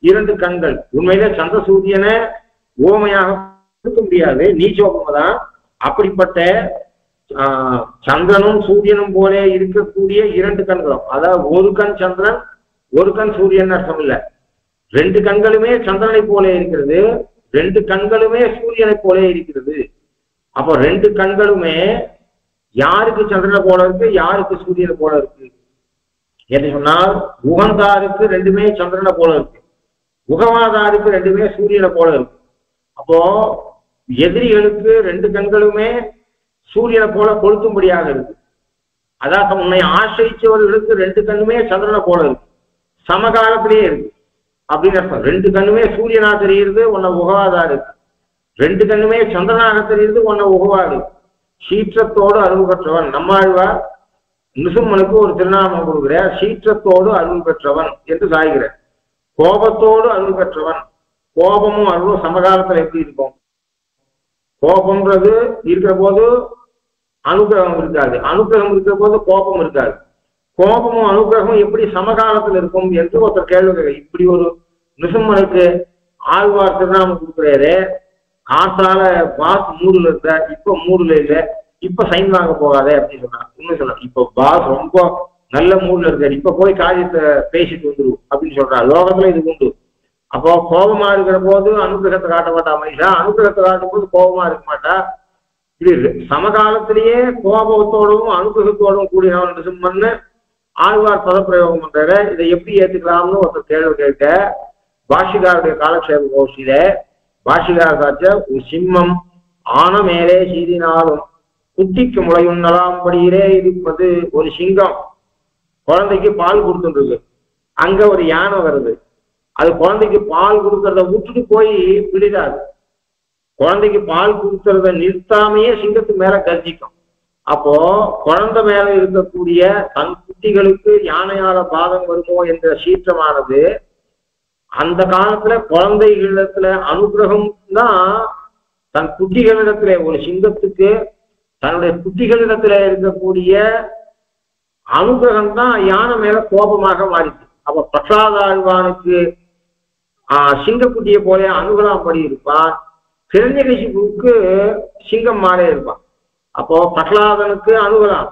இரண்டு கண்கள். உண்மையில சந்திர சூரியனை ஓமையாக கொடுக்க முடியாது, நீச்சோபதான். அப்படிப்பட்ட சந்திரனும் சூரியனும் போல இருக்கக்கூடிய இரண்டு கண்களும், அதாவது ஒரு கண் சந்திரன் ஒரு கண் சூரியன் அர்த்தம் இல்லை. ரெண்டு கண்களுமே சந்திரனை போல இருக்கிறது, ரெண்டு கண்களுமே சூரியனை போல இருக்கிறது. அப்போ ரெண்டு கண்களுமே யாருக்கு சந்திரனை போல இருக்கு, யாருக்கு சூரியனை போல இருக்கு என்று சொன்னால், உகந்தாருக்கு ரெண்டுமே சந்திரனை போல இருக்கு, உகவாதாருக்கு ரெண்டுமே சூரியனை போல இருக்கு. அப்போ எதிரிகளுக்கு ரெண்டு கண்களுமே சூரியனை போல கொளுத்தும்படியாக இருக்கு. அதாவது உன்னை ஆசிரிச்சவர்களுக்கு ரெண்டு கண்ணுமே சந்திரனை போல இருக்கு, சமகாலத்திலேயே இருக்கு அப்படின்னு அர்த்தம். ரெண்டு கண்ணுமே சூரியனா தெரியுது, உன்னை உகவாதா இருக்கு. ரெண்டு கண்ணுமே சந்திரனாக தெரியுது, உன்னை உகவாது. சீற்றத்தோடு அருள் பெற்றவன். நம்மாழ்வார் நிசும்மனுக்கு ஒரு திருநாமம் கொடுக்கிற, சீற்றத்தோடு அருள் பெற்றவன் என்று சாய்கிற. கோபத்தோடு அருள் பெற்றவன். கோபமும் அருளும் சமகாலத்தில் எப்படி இருக்கும்? கோபம்ன்றது இருக்கிற போது அனுகிரகம் இருக்காது, அனுகிரகம் இருக்கிற போது கோபம் இருக்காது. கோபமும் அனுகிரகமும் எப்படி சமகாலத்தில் இருக்கும் என்று ஒருத்தர் கேள்வி. இப்படி ஒரு நிசும்மனுக்கு ஆழ்வார் திருநாமம் கொடுக்குறாரு. காசால பாஸ் மூடுல இருந்த, இப்ப மூடுல இல்லை, இப்ப சைன் வாங்க போகாதே அப்படின்னு சொன்னாங்க. இன்னும் சொல்ல, இப்ப பாஸ் ரொம்ப நல்ல மூடுல இருக்காரு, இப்ப போய் காரியத்தை பேசிட்டு வந்துடும் அப்படின்னு சொல்றாரு. லோகத்துல இது உண்டு. அப்போ கோபமா இருக்கிற போது அனுகிரகத்தை காட்ட மாட்டா மனுஷா, அனுகிரகத்தை காட்டும் போது கோபமா இருக்க மாட்டா. இது சமகாலத்திலேயே கோபத்தோடவும் அனுகிரகத்தோடவும் கூடினவன் நிசும்மன்னு ஆழ்வார் பதப்பிரயோகம் பண்றாரு. இதை எப்படி ஏத்துக்கலாம்னு ஒருத்தர் கேள்வி கேட்க, பாஷிகாருடைய காலக்ஷேப கோஷியில பாஷிகார் காட்ச, ஒரு சிம்மம் ஆன மேலே சீதினாலும் குட்டிக்கு முளையுண்ணலாம்படியிலே இருப்பது. ஒரு சிங்கம் குழந்தைக்கு பால் கொடுத்துருக்கு, அங்க ஒரு யானை வருது, அது குழந்தைக்கு பால் கொடுக்கறத விட்டுட்டு போய் விடுதாது. குழந்தைக்கு பால் கொடுக்கறத நிறுத்தாமையே சிங்கத்துக்கு மேல கர்ஜிக்கும். அப்போ குழந்தை மேல இருக்கக்கூடிய தன் குட்டிகளுக்கு யானையால பாதம் வருமோ என்ற சீற்றமானது அந்த காலத்துல குழந்தைகளிடத்துல அனுகிரகம் தான். தன் குட்டிகளிடத்துல, ஒரு சிங்கத்துக்கு தன்னுடைய குட்டிகளிடத்துல இருக்கக்கூடிய அனுகிரகம் தான் யானை மேல கோபமாக மாறிச்சு. அப்ப பிரசாதாழ்வானுக்கு சிங்கக்குட்டியை போல அனுகிரகம் படி இருப்பான், ஹிரண்யகசிபுவுக்கு சிங்கம் மாறே இருப்பான். அப்போ பிரகலாதனுக்கு அணுகலாம்,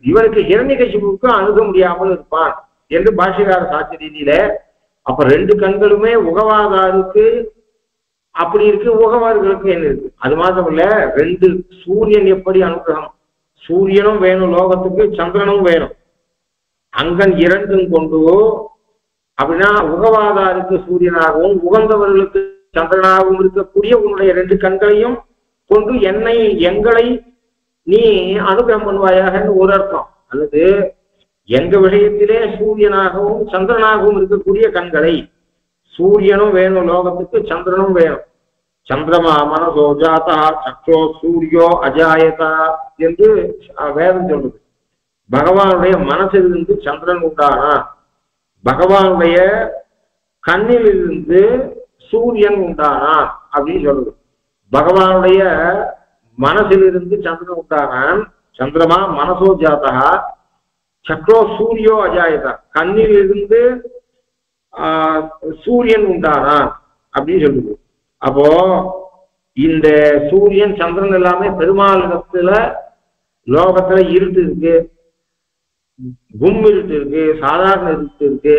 இவனுக்கு ஹிரண்யகசிபுவுக்கு அணுக முடியாமல் இருப்பான் என்று பாஷிகார சாட்சி ரீதியில. அப்ப ரெண்டு கண்களுமே உகவாதாருக்கு அப்படி இருக்கு, உகவார்களுக்கு என்ன இருக்கு. அது மாத்திரம் இல்ல, ரெண்டு சூரியன் எப்படி அனுகிரகம், சூரியனும் வேணும் லோகத்துக்கு, சந்திரனும் வேணும். அங்கன் இரண்டும் கொண்டு அப்படின்னா உகவாதாருக்கு சூரியனாகவும் உகந்தவர்களுக்கு சந்திரனாகவும் இருக்கக்கூடிய உன்னுடைய ரெண்டு கண்களையும் கொண்டு எங்களை நீ அனுகிரகம் பண்ணுவாயாக ஒரு அர்த்தம். அல்லது எங்க விஷயத்திலே சூரியனாகவும் சந்திரனாகவும் இருக்கக்கூடிய கண்களை, சூரியனும் வேணும் லோகத்துக்கு, சந்திரனும் வேணும். சந்திரமா மனசோ ஜாதா சக்ஷோ சூரியோ அஜாயதா என்று வேதம் சொல்றது. பகவானுடைய மனசிலிருந்து சந்திரன் உண்டானா, பகவானுடைய கண்ணிலிருந்து சூரியன் உண்டானா அப்படின்னு சொல்றது. பகவானுடைய மனசிலிருந்து சந்திரன் உண்டானான். சந்திரமா மனசோ ஜாதா சக்ரோ சூரியோ அஜாயதா, கண்ணிலிருந்து சூரியன் உண்டானா அப்படின்னு சொல்லுது. அப்போ இந்த சூரியன் சந்திரன் எல்லாமே பெருமாளிடத்துல லோகத்துல இருட்டு இருக்கு, கும் இருட்டு இருக்கு, சாதாரண இருட்டு இருக்கு,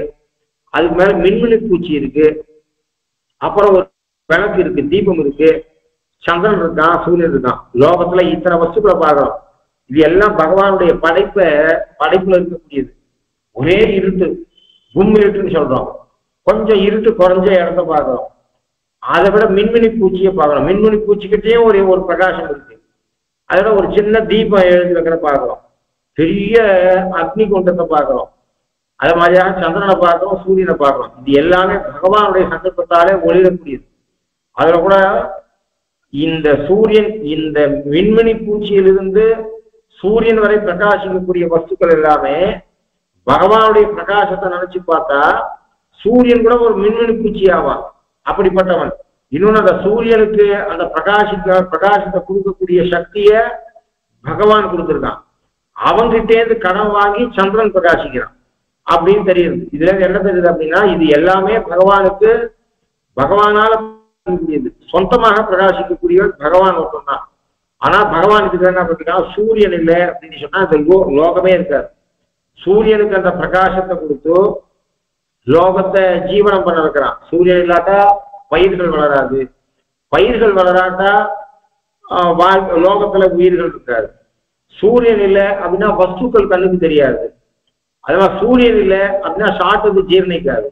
அதுக்கு மேல மின்மினி பூச்சி இருக்கு, அப்புறம் ஒரு விளக்கு இருக்கு, தீபம் இருக்கு, சந்திரன் இருக்கான், சூரியன் இருக்கான். லோகத்துல இத்தனை வஸ்துக்களை பார்க்கிறோம். இது எல்லாம் பகவானுடைய படைப்புல இருக்கக்கூடியது. ஒரே இருட்டு, கும் இருட்டுன்னு சொல்றோம். கொஞ்சம் இருட்டு குறைஞ்ச இடத்த பார்க்கிறோம். அதை விட மின்மினி பூச்சியை பார்க்கிறோம். மின்மினி பூச்சிக்கிட்டேயும் ஒரு பிரகாசம் இருக்கு. அதோட ஒரு சின்ன தீபம் எழுதி வைக்கிற பார்க்கிறோம். பெரிய அக்னி குண்டத்தை பார்க்கிறோம். அது மாதிரியாக சந்திரனை பார்க்கிறோம், சூரியனை பார்க்கிறோம். இது எல்லாமே பகவானுடைய சந்தர்ப்பத்தாலே ஒளிரக்கூடியது. அதுல கூட இந்த சூரியன், இந்த விண்மணி பூச்சியிலிருந்து சூரியன் வரை பிரகாசிக்கக்கூடிய வஸ்துக்கள் எல்லாமே பகவானுடைய பிரகாசத்தை நினைச்சு பார்த்தா சூரியன் கூட ஒரு மின்மினி பூச்சி ஆவான், அப்படிப்பட்டவன். இன்னொன்னு அந்த சூரியனுக்கு அந்த பிரகாசத்தை கொடுக்கக்கூடிய சக்திய பகவான் கொடுத்துருக்கான். அவங்கிட்டேந்து கடன் வாங்கி சந்திரன் பிரகாசிக்கிறான் அப்படின்னு தெரியுது. இதுல என்ன தெரியுது அப்படின்னா, இது எல்லாமே பகவானுக்கு பகவானால சொந்தமாக பிரகாசிக்கக்கூடியவர் பகவான் ஒருத்தம். ஆனா பகவானுக்கு என்ன பண்ணிருக்கா, சூரியன் இல்லை அப்படின்னு சொன்னா இந்த லோகமே இருக்காது. சூரியனுக்கு அந்த பிரகாசத்தை கொடுத்து லோகத்தை ஜீவனம் பண்ண வைக்கிறான். சூரியன் இல்லாட்டா பயிர்கள் வளராது, பயிர்கள் வளராட்டா லோகத்துல உயிர்கள் இருக்காது. சூரியன் இல்லை அப்படின்னா வஸ்துக்கள் கண்ணுக்கு தெரியாது. அதெல்லாம் சூரியன் இல்லை அப்படின்னா சாப்பிட்டது ஜீர்ணிக்காது.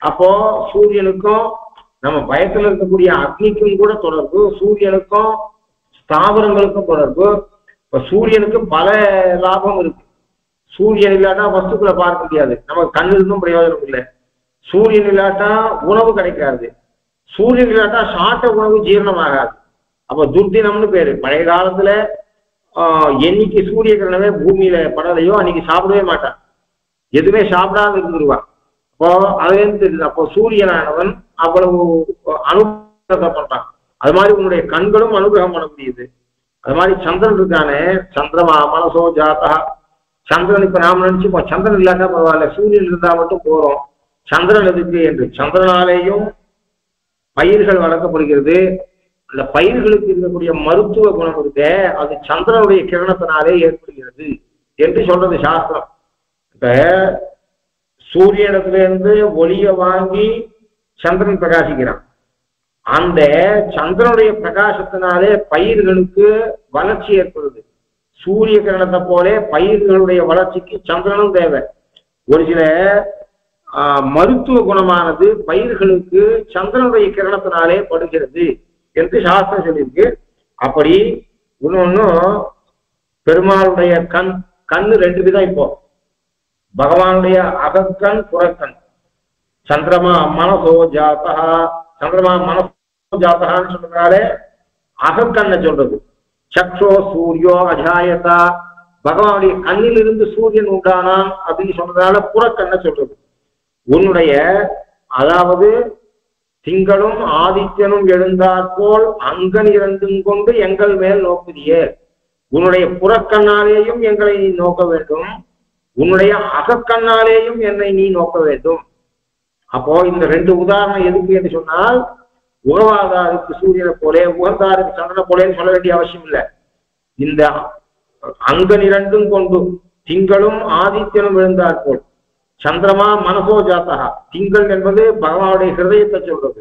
அப்போ சூரியனுக்கும் நம்ம பயத்துல இருக்கக்கூடிய அக்னிக்கும் கூட தொடர்பு, சூரியனுக்கும் ஸ்தாவரங்களுக்கும் தொடர்பு. இப்ப சூரியனுக்கு பல லாபம் இருக்கு. சூரியன் இல்லாட்டா வஸ்துக்களை பார்க்க முடியாது, நமக்கு கண்ணு இருந்தும் பிரயோஜனம் இல்லை. சூரியன் இல்லாட்டா உணவு கிடைக்காது, சூரியன் இல்லாட்டா சாப்பிட்ட உணவு ஜீரணமாகாது. அப்ப துர்தினம்னு பேரு. பழைய காலத்துல என்னைக்கு சூரிய கிரணமே பூமியில படலையோ அன்னைக்கு சாப்பிடவே மாட்டான், எதுவுமே சாப்பிடாம இருந்துருவான். அப்போ அதுலேருந்து தெரியுது, அப்போ சூரியனானவன் அவ்வளவு அனுகிரகத்தை பண்றான். அது மாதிரி உன்னுடைய கண்களும் அனுகிரகம் பண்ண முடியுது. அது மாதிரி சந்திரன் இருக்கானே, சந்திரமா மனசோ ஜாத்தா. சந்திரன் இப்ப நாம நினைச்சுப்போம் சந்திரன் இல்லாட்டா பரவாயில்ல, சூரியன் இருந்தா மட்டும் போறோம், சந்திரன் எதுக்கு என்று. சந்திரனாலேயும் பயிர்கள் வளர்க்கப்படுகிறது. அந்த பயிர்களுக்கு இருக்கக்கூடிய மருத்துவ குணம் இருக்கு, அது சந்திரனுடைய கிரணத்தினாலே ஏற்படுகிறது என்று சொல்றது சாஸ்திரம். இப்ப சூரியனிடத்துல இருந்து ஒளிய வாங்கி சந்திரன் பிரகாசிக்கிறான். அந்த சந்திரனுடைய பிரகாசத்தினாலே பயிர்களுக்கு வளர்ச்சி ஏற்படுது. சூரிய கிரணத்தை போல பயிர்களுடைய வளர்ச்சிக்கு சந்திரனும் தேவை. ஒரு சில மருத்துவ குணமானது பயிர்களுக்கு சந்திரனுடைய கிரணத்தினாலே படுகிறது என்று சாஸ்திரம் சொல்லியிருக்கு. அப்படி இன்னொன்னும் பெருமாளுடைய கண்ணு ரெண்டு விதம். இப்போ பகவானுடைய அகக்கண் புறக்கண். சந்திரமா மனசோ ஜாத்தா, சந்திரமா மனசோ ஜாத்தகான்னு சொல்றதுனாலே அகக்கண்ணை சொல்றது. சக்ஷோ சூரியோ அஜாயதா, பகவானுடைய கண்ணிலிருந்து சூரியன் உண்டானான் அப்படின்னு சொல்றதுனால புறக்கண்ணை சொல்றது. உன்னுடைய அதாவது திங்களும் ஆதித்யனும் எழுந்தாற்போல் அங்கன் இரண்டும் கொண்டு எங்கள் மேல் நோக்குதியே. உன்னுடைய புறக்கண்ணாலேயும் எங்களை நீ நோக்க வேண்டும், உன்னுடைய அகக்கண்ணாலேயும் என்னை நீ நோக்க வேண்டும். அப்போ இந்த ரெண்டு உதாரணம் எதுக்கு என்று சொன்னால், உறவாதாருக்கு சூரியனை போலே உகந்தாருக்கு சந்திரனை போலேன்னு சொல்ல வேண்டிய அவசியம் இல்லை. இந்த அங்கன் இரண்டும் கொண்டு திங்களும் ஆதித்யனும் எழுந்தாற்போல், சந்திரமா மனசோ ஜாத்தகா, திங்கள் என்பது பகவானுடைய ஹிருதயத்தை சொல்றது,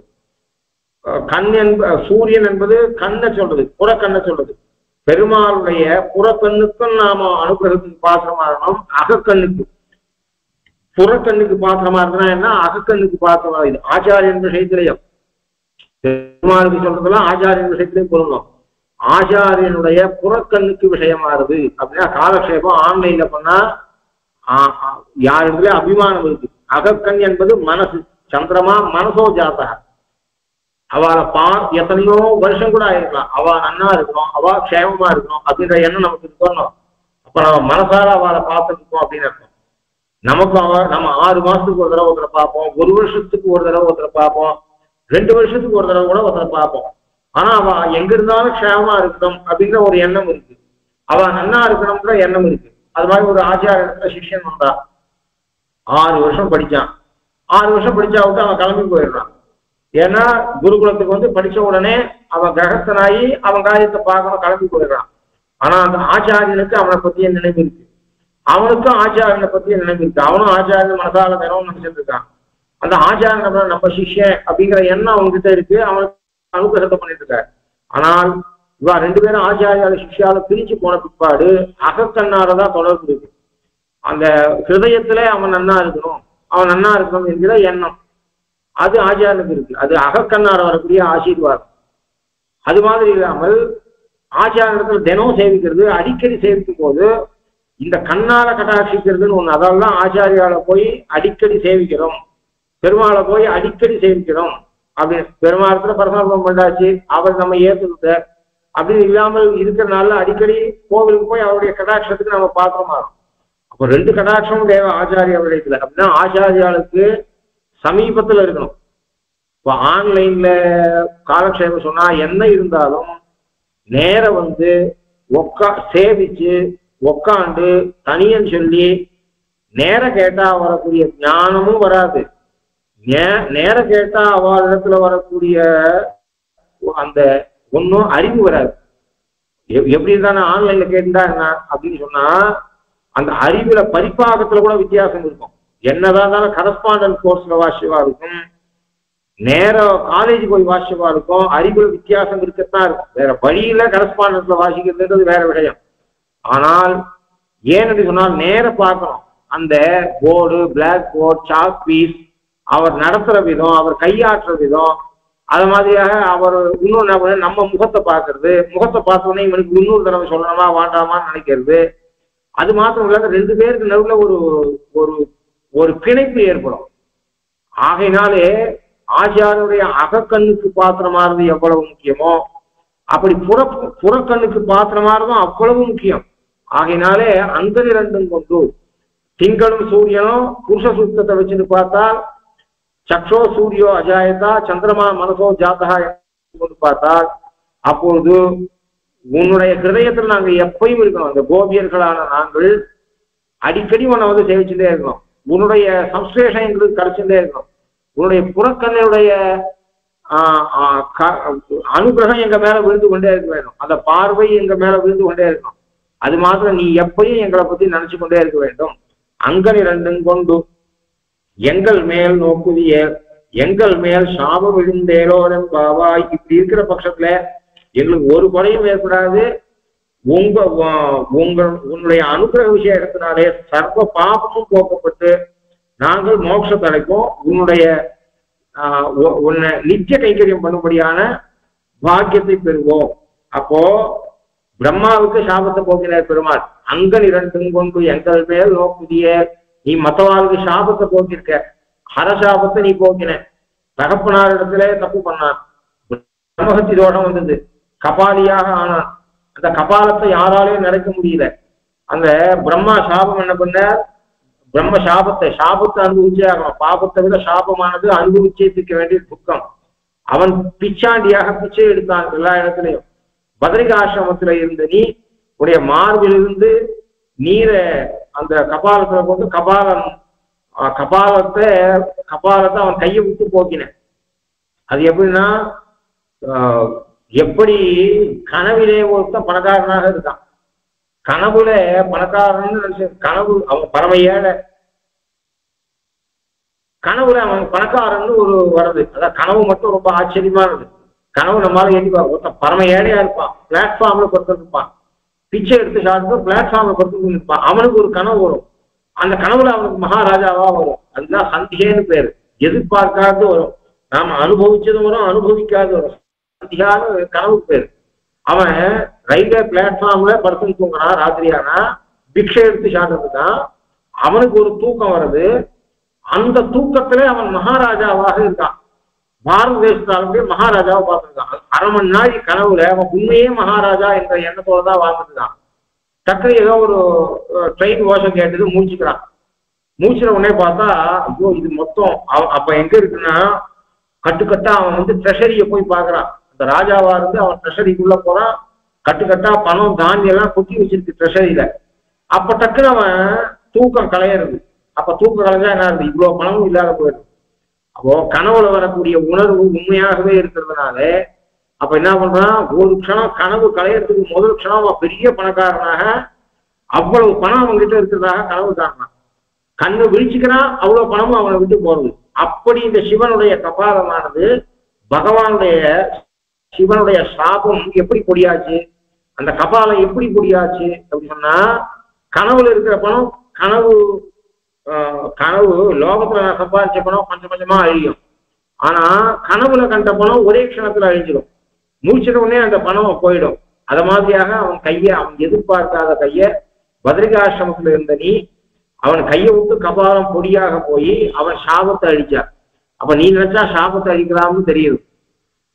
சூரியன் என்பது கண்ணை சொல்றது, புறக்கண்ணை சொல்றது. பெருமாளுடைய புறக்கண்ணுக்கும் நாம அனுகிரகத்துக்கு பாத்திரமா இருக்கணும், அகக்கண்ணுக்கு. புறக்கண்ணுக்கு பாத்திரமா இருந்தா என்ன, அகக்கண்ணுக்கு பாத்திரமா. இது ஆச்சாரியன் விஷயத்திலையும் பெருமாளுக்கு சொல்றதெல்லாம் ஆச்சாரியன் விஷயத்திலையும் சொல்லணும். ஆச்சாரியனுடைய புறக்கண்ணுக்கு விஷயமாறுது அப்படின்னா காலக்ஷேபம் ஆன்லைன்ல பண்ணா யாருக்குள்ளே அபிமானம் இருக்கு. அகக்கண் என்பது மனசு. சந்திரமா மனசோ ஜாத்தக, அவளை எத்தனையோ வருஷம் கூட ஆயிருக்கலாம், அவ நன்னா இருக்கணும், அவ க்ஷேமமா இருக்கணும் அப்படின்ற எண்ணம் நமக்கு இருக்கணும். அப்ப நம்ம மனசார அவளை பார்த்துருக்கோம் அப்படின்னு அர்த்தம். நமக்கும் நம்ம 6 மாசத்துக்கு ஒரு தடவை ஒருத்தரை பார்ப்போம், 1 வருஷத்துக்கு ஒரு தடவை ஒருத்தரை பார்ப்போம், 2 வருஷத்துக்கு ஒரு தடவை கூட ஒருத்தரை பார்ப்போம். ஆனா அவ எங்க இருந்தாலும் க்ஷேமமா இருக்கணும் அப்படிங்கிற ஒரு எண்ணம் இருக்கு, அவ நன்னா இருக்கணும்ன்ற எண்ணம் இருக்கு. அது மாதிரி ஒரு ஆச்சார சிஷ்யன் வந்தா 6 வருஷம் படிச்சான், 6 வருஷம் படிச்சா விட்டு அவன் கிளம்பி போயிடுறான். ஏன்னா குருகுலத்துக்கு வந்து படிச்ச உடனே அவன் கிரகஸ்தனாகி அவன் காரியத்தை பார்க்கணும் கிளம்பி போயிடுறான். ஆனா அந்த ஆச்சாரியனுக்கு அவனை பத்திய நினைவு இருக்கு, அவனுக்கும் ஆச்சாரியனை பத்திய நினைவு இருக்கு, அவனும் ஆச்சாரியன் மனசால தினமும் நினைச்சிட்டு இருக்கான். அந்த ஆச்சாரியன் நம்ம சிஷ்யன் அப்படிங்கிற எண்ணம் அவன்கிட்ட இருக்கு, அவனுக்கு அனுகிரகத்தை பண்ணிட்டு இருக்காரு. ஆனால் இவா 2 பேரும் ஆச்சாரியால சிஷ்யால பிரிச்சு போன பிற்பாடு அகக்கண்ணாலதான் தொடர்பு இருக்கு. அந்த ஹிருதயத்துல அவன் நன்னா இருக்கணும், அவன் நன்னா இருக்கணும் என்கிற எண்ணம் அது ஆச்சாரனுக்கு இருக்கு. அது அகக்கண்ணார வரக்கூடிய ஆசீர்வாதம். அது மாதிரி இல்லாமல் ஆச்சாரத்துல தினம் சேவிக்கிறது, அடிக்கடி சேவிக்கும் போது இந்த கண்ணால கட்டாட்சிக்கிறதுன்னு ஒண்ணு. அதெல்லாம் ஆச்சாரியால போய் அடிக்கடி சேவிக்கிறோம், பெருமாளை போய் அடிக்கடி சேவிக்கிறோம், அப்படி பெருமாளத்துல பரமாத்மம் பண்ணாச்சு, அவர் நம்ம ஏத்துக்கிட்ட அப்படின்னு இல்லாமல் இருக்கிறனால அடிக்கடி கோவிலுக்கு போய் அவருடைய கடாட்சத்துக்கு நம்ம பாத்திரமா இருக்கும். அப்போ 2 கடாட்சமும் தேவை ஆச்சாரிய விடயத்துல. அப்படின்னா ஆச்சாரியாளுக்கு சமீபத்துல இருக்கணும். இப்போ ஆன்லைன்ல காலக்ஷேபம் சொன்னா என்ன இருந்தாலும் நேர வந்து சேவிச்சு உக்காண்டு தனியன்னு சொல்லி நேர கேட்டா வரக்கூடிய ஞானமும் வராது. நேர கேட்டா அவரிடத்துல வரக்கூடிய அந்த ஒன்னும் அறிவு வராது. எப்படி இருந்தா ஆன்லைன்ல கேட்டுட்டா என்ன அப்படின்னு சொன்னா அந்த அறிவுல பரிபாகத்துல கூட வித்தியாசம் இருக்கும். என்னதான் இருந்தாலும் கரஸ்பாண்டன்ட் கோர்ஸ்ல வாசியவா இருக்கும், நேர காலேஜ் போய் வாசியவா இருக்கும், அறிவுல வித்தியாசம் இருக்கத்தான் இருக்கும். வேற வழியில கரஸ்பாண்டன்ட்ல வாசிக்கிறதுன்றது வேற விடயம். ஆனால் ஏன்னு சொன்னால் நேர பார்க்கணும். அந்த board, black board, chalk piece, அவர் நடத்துற விதம், அவர் கையாற்றுற விதம், அது மாதிரியாக அவர் இன்னொன்று நம்ம முகத்தை பார்க்கறது, முகத்தை பார்த்தோன்னே இவனுக்கு இன்னொரு தடவை சொல்லணுமா வேண்டாமான்னு நினைக்கிறது. அது மாத்திரம் இல்லாத 2 பேருக்கு நடுவில் ஒரு ஒரு பிணைப்பு ஏற்படும். ஆகையினாலே ஆச்சாரியனுடைய அகக்கண்ணுக்கு பாத்திரமானது எவ்வளவு முக்கியமோ அப்படி புறக்கண்ணுக்கு பாத்திரமானதும் அவ்வளவு முக்கியம். ஆகையினாலே அந்த 2 கொண்டு திங்களும் சூரியனும் புருஷ சூக்தத்தை வச்சுட்டு பார்த்தால் சக்ஷோ சூரியோ அஜாயதா சந்திரமா மனசோ ஜாதகா கொண்டு பார்த்தால் அப்பொழுது உன்னுடைய ஹிருதயத்தில் நாங்கள் எப்பயும் இருக்கணும். அந்த கோபியர்களான நாங்கள் அடிக்கடி உன்னை வந்து சேவிச்சுட்டே இருக்கணும். உன்னுடைய சம்ஸ்லேஷம் எங்களுக்கு கிடைச்சுட்டே இருக்கணும். உன்னுடைய புறக்கண்ணுடைய அனுகிரகம் எங்க மேல விழுந்து கொண்டே இருக்க வேண்டும். அந்த பார்வை எங்க மேல விழுந்து கொண்டே இருக்கணும். அது மாத்திரம் நீ எப்பயும் எங்களை பத்தி நினைச்சு கொண்டே இருக்க வேண்டும். அங்கனி 2 கொண்டு எங்கள் மேல் நோக்குதிய எங்கள் மேல் சாபம் விழுந்தேலோரன் பாவாய். இப்படி இருக்கிற பட்சத்துல எங்களுக்கு ஒரு குறையும் ஏற்படாது. உன்னுடைய அனுகிரக விஷயத்தினாலே சர்வ பாபமும் போக்கப்பட்டு நாங்கள் மோட்சத்தை அடைப்போம். உன்னை நித்திய கைங்கரியம் பண்ணும்படியான பாக்கியத்தை பெறுவோம். அப்போ பிரம்மாவுக்கு சாபத்தை போக்கினார் பெருமாள். அங்கன் 2 கொண்டு எங்கள் மேல் நோக்குதிய, நீ மற்றவாளுக்கு சாபத்தை போக்கிருக்க, ஹரசாபத்தை நீ போக்கின. தகப்பனார் இடத்துல தப்பு பண்ணான், பிரம்மஹத்தி தோஷம் வந்தது, கபாலியாக ஆனான். அந்த கபாலத்தை யாராலையும் நடக்க முடியல. அந்த பிரம்மா சாபம் என்ன பண்ண, பிரம்ம சாபத்தை அனுபவிச்சே ஆகணும். பாபத்தை விட சாபமானது அனுபவிச்சே தீர்க்க வேண்டிய துக்கம். அவன் பிச்சாண்டியாக பிச்சை எடுத்தான் எல்லா இடத்துலையும். பத்ரிகாசிரமத்துல இருந்து நீ உடைய மார்பிலிருந்து நீரை அந்த கபாலத்துல கொண்டு கபாலத்தை அவன் கையை விட்டு போக்கின. அது எப்படின்னா, எப்படி கனவிலே ஒருத்தன் பணக்காரனாக இருக்கான், கனவுல பணக்காரன்னு நினைச்ச கனவு அவன் பரம ஏழை, கனவுல அவன் பணக்காரன்னு ஒரு வருது. அதான் கனவு மட்டும் ரொம்ப ஆச்சரியமானது. கனவு நம்மளால எண்ணி ஒருத்தன் பரம ஏழையா இருப்பான், பிளாட்ஃபார்ம்ல கொடுத்துருப்பான், பிச்சை எடுத்து சாப்பிட்டு பிளாட்ஃபார்ம்ல கொடுத்து இருப்பான். அவனுக்கு ஒரு கனவு வரும். அந்த கனவுல அவனுக்கு மகாராஜாவா வரும். அதுதான் சந்தியேன்னு பேரு. எதிர்பார்க்காது வரும், நாம அனுபவிச்சதும் வரும், அனுபவிக்காது வரும். சந்தியான கனவுக்கு பேரு. அவன் ரயில்வே பிளாட்ஃபார்ம்ல படுத்து தூங்கினான். ராத்திரியானா பிக்ஷை எடுத்து சாப்பிட்டுதான் அவனுக்கு ஒரு தூக்கம் வருது. அந்த தூக்கத்துல அவன் மகாராஜாவாக இருக்கான். பாரத தேசத்தாலுடைய மகாராஜாவை பார்த்துருக்கான். 1/2 மணி நாள் கனவுல அவன் உண்மையே மகாராஜா என்ற எண்ணத்தோடதான் வாழ்ந்துருக்கான். டக்குனு ஏதோ ஒரு ட்ரெயின் ஓஷம் கேட்டது, மூச்சுக்கிறான். மூச்சுற உடனே பார்த்தா ஐயோ இது மொத்தம் அப்ப எங்க இருக்குன்னா கட்டுக்கட்டா அவன் வந்து ட்ரெஷரியை போய் பார்க்கறான். அந்த ராஜாவா இருந்து அவன் ட்ரெஷரிக்குள்ள போறான். கட்டுக்கட்டா பணம் தானியம் எல்லாம் கொட்டி வச்சிருக்கு ட்ரெஷரியில. அப்ப டக்குன்னு அவன் தூக்கம் கலையிறது. அப்ப தூக்கம் கலைஞ்சா என்ன இருக்கு, இவ்வளவு பணமும் இல்லாத போயிடும். அப்போ கனவுல வரக்கூடிய உணர்வு உண்மையாகவே இருக்கிறதுனால அப்ப என்ன பண்றான், ஒரு க்ஷணம் கனவு கலையறதுக்கு முதல் க்ஷணம் அவன் பெரிய பணக்காரனாக அவ்வளவு பணம் அவன்கிட்ட இருக்கிறதாக கனவு காரணம். கண்ணு விழிச்சுக்கிறான், அவ்வளவு பணமும் அவனை விட்டு போறது. அப்படி இந்த சிவனுடைய கபாலமானது சிவனுடைய சாபம் எப்படி பொடியாச்சு, அந்த கபாலம் எப்படி பொடியாச்சு அப்படின்னு சொன்னா, கனவுல இருக்கிற பணம் கனவு லோகத்துல நான் சம்பாதிச்ச பணம் கொஞ்சம் கொஞ்சமா அழியும். ஆனா கனவுல கண்ட பணம் ஒரே க்ஷணத்துல அழிஞ்சிடும். மூச்சிட உடனே அந்த பணம் போயிடும். அத மாதிரியாக அவன் எதிர்பார்க்காத கைய பத்ரிகாசிரமத்துல இருந்த நீ அவன் கையை விட்டு கபாலம் பொடியாக போய் அவன் சாபத்தை அழிச்சார். அப்ப நீ நினைச்சா சாபத்தை அழிக்கலாம்னு தெரியுது.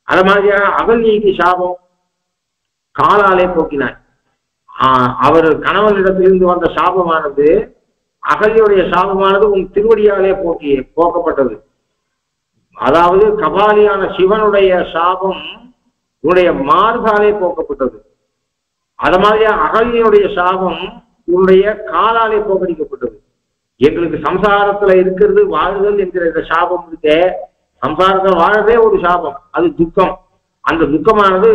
அது மாதிரியா அகல்யைக்கு சாபம் காலாலே போக்கினார். அவர் கணவனிடத்திலிருந்து வந்த சாபமானது, அகல்யுடைய சாபமானது உன் திருவடியாலே போக்கப்பட்டது. அதாவது கபாலியான சிவனுடைய சாபம் உன்னுடைய மார்பாலே போக்கப்பட்டது. அது மாதிரியா அகல்யனுடைய சாபம் உன்னுடைய காலாலே போக்கடிக்கப்பட்டது. எங்களுக்கு சம்சாரத்துல இருக்கிறது வாழ்தல் என்கிற இந்த சாபம் இருக்க, சம்சாரத்தில் வாழவே ஒரு சாபம், அது துக்கம். அந்த துக்கமானது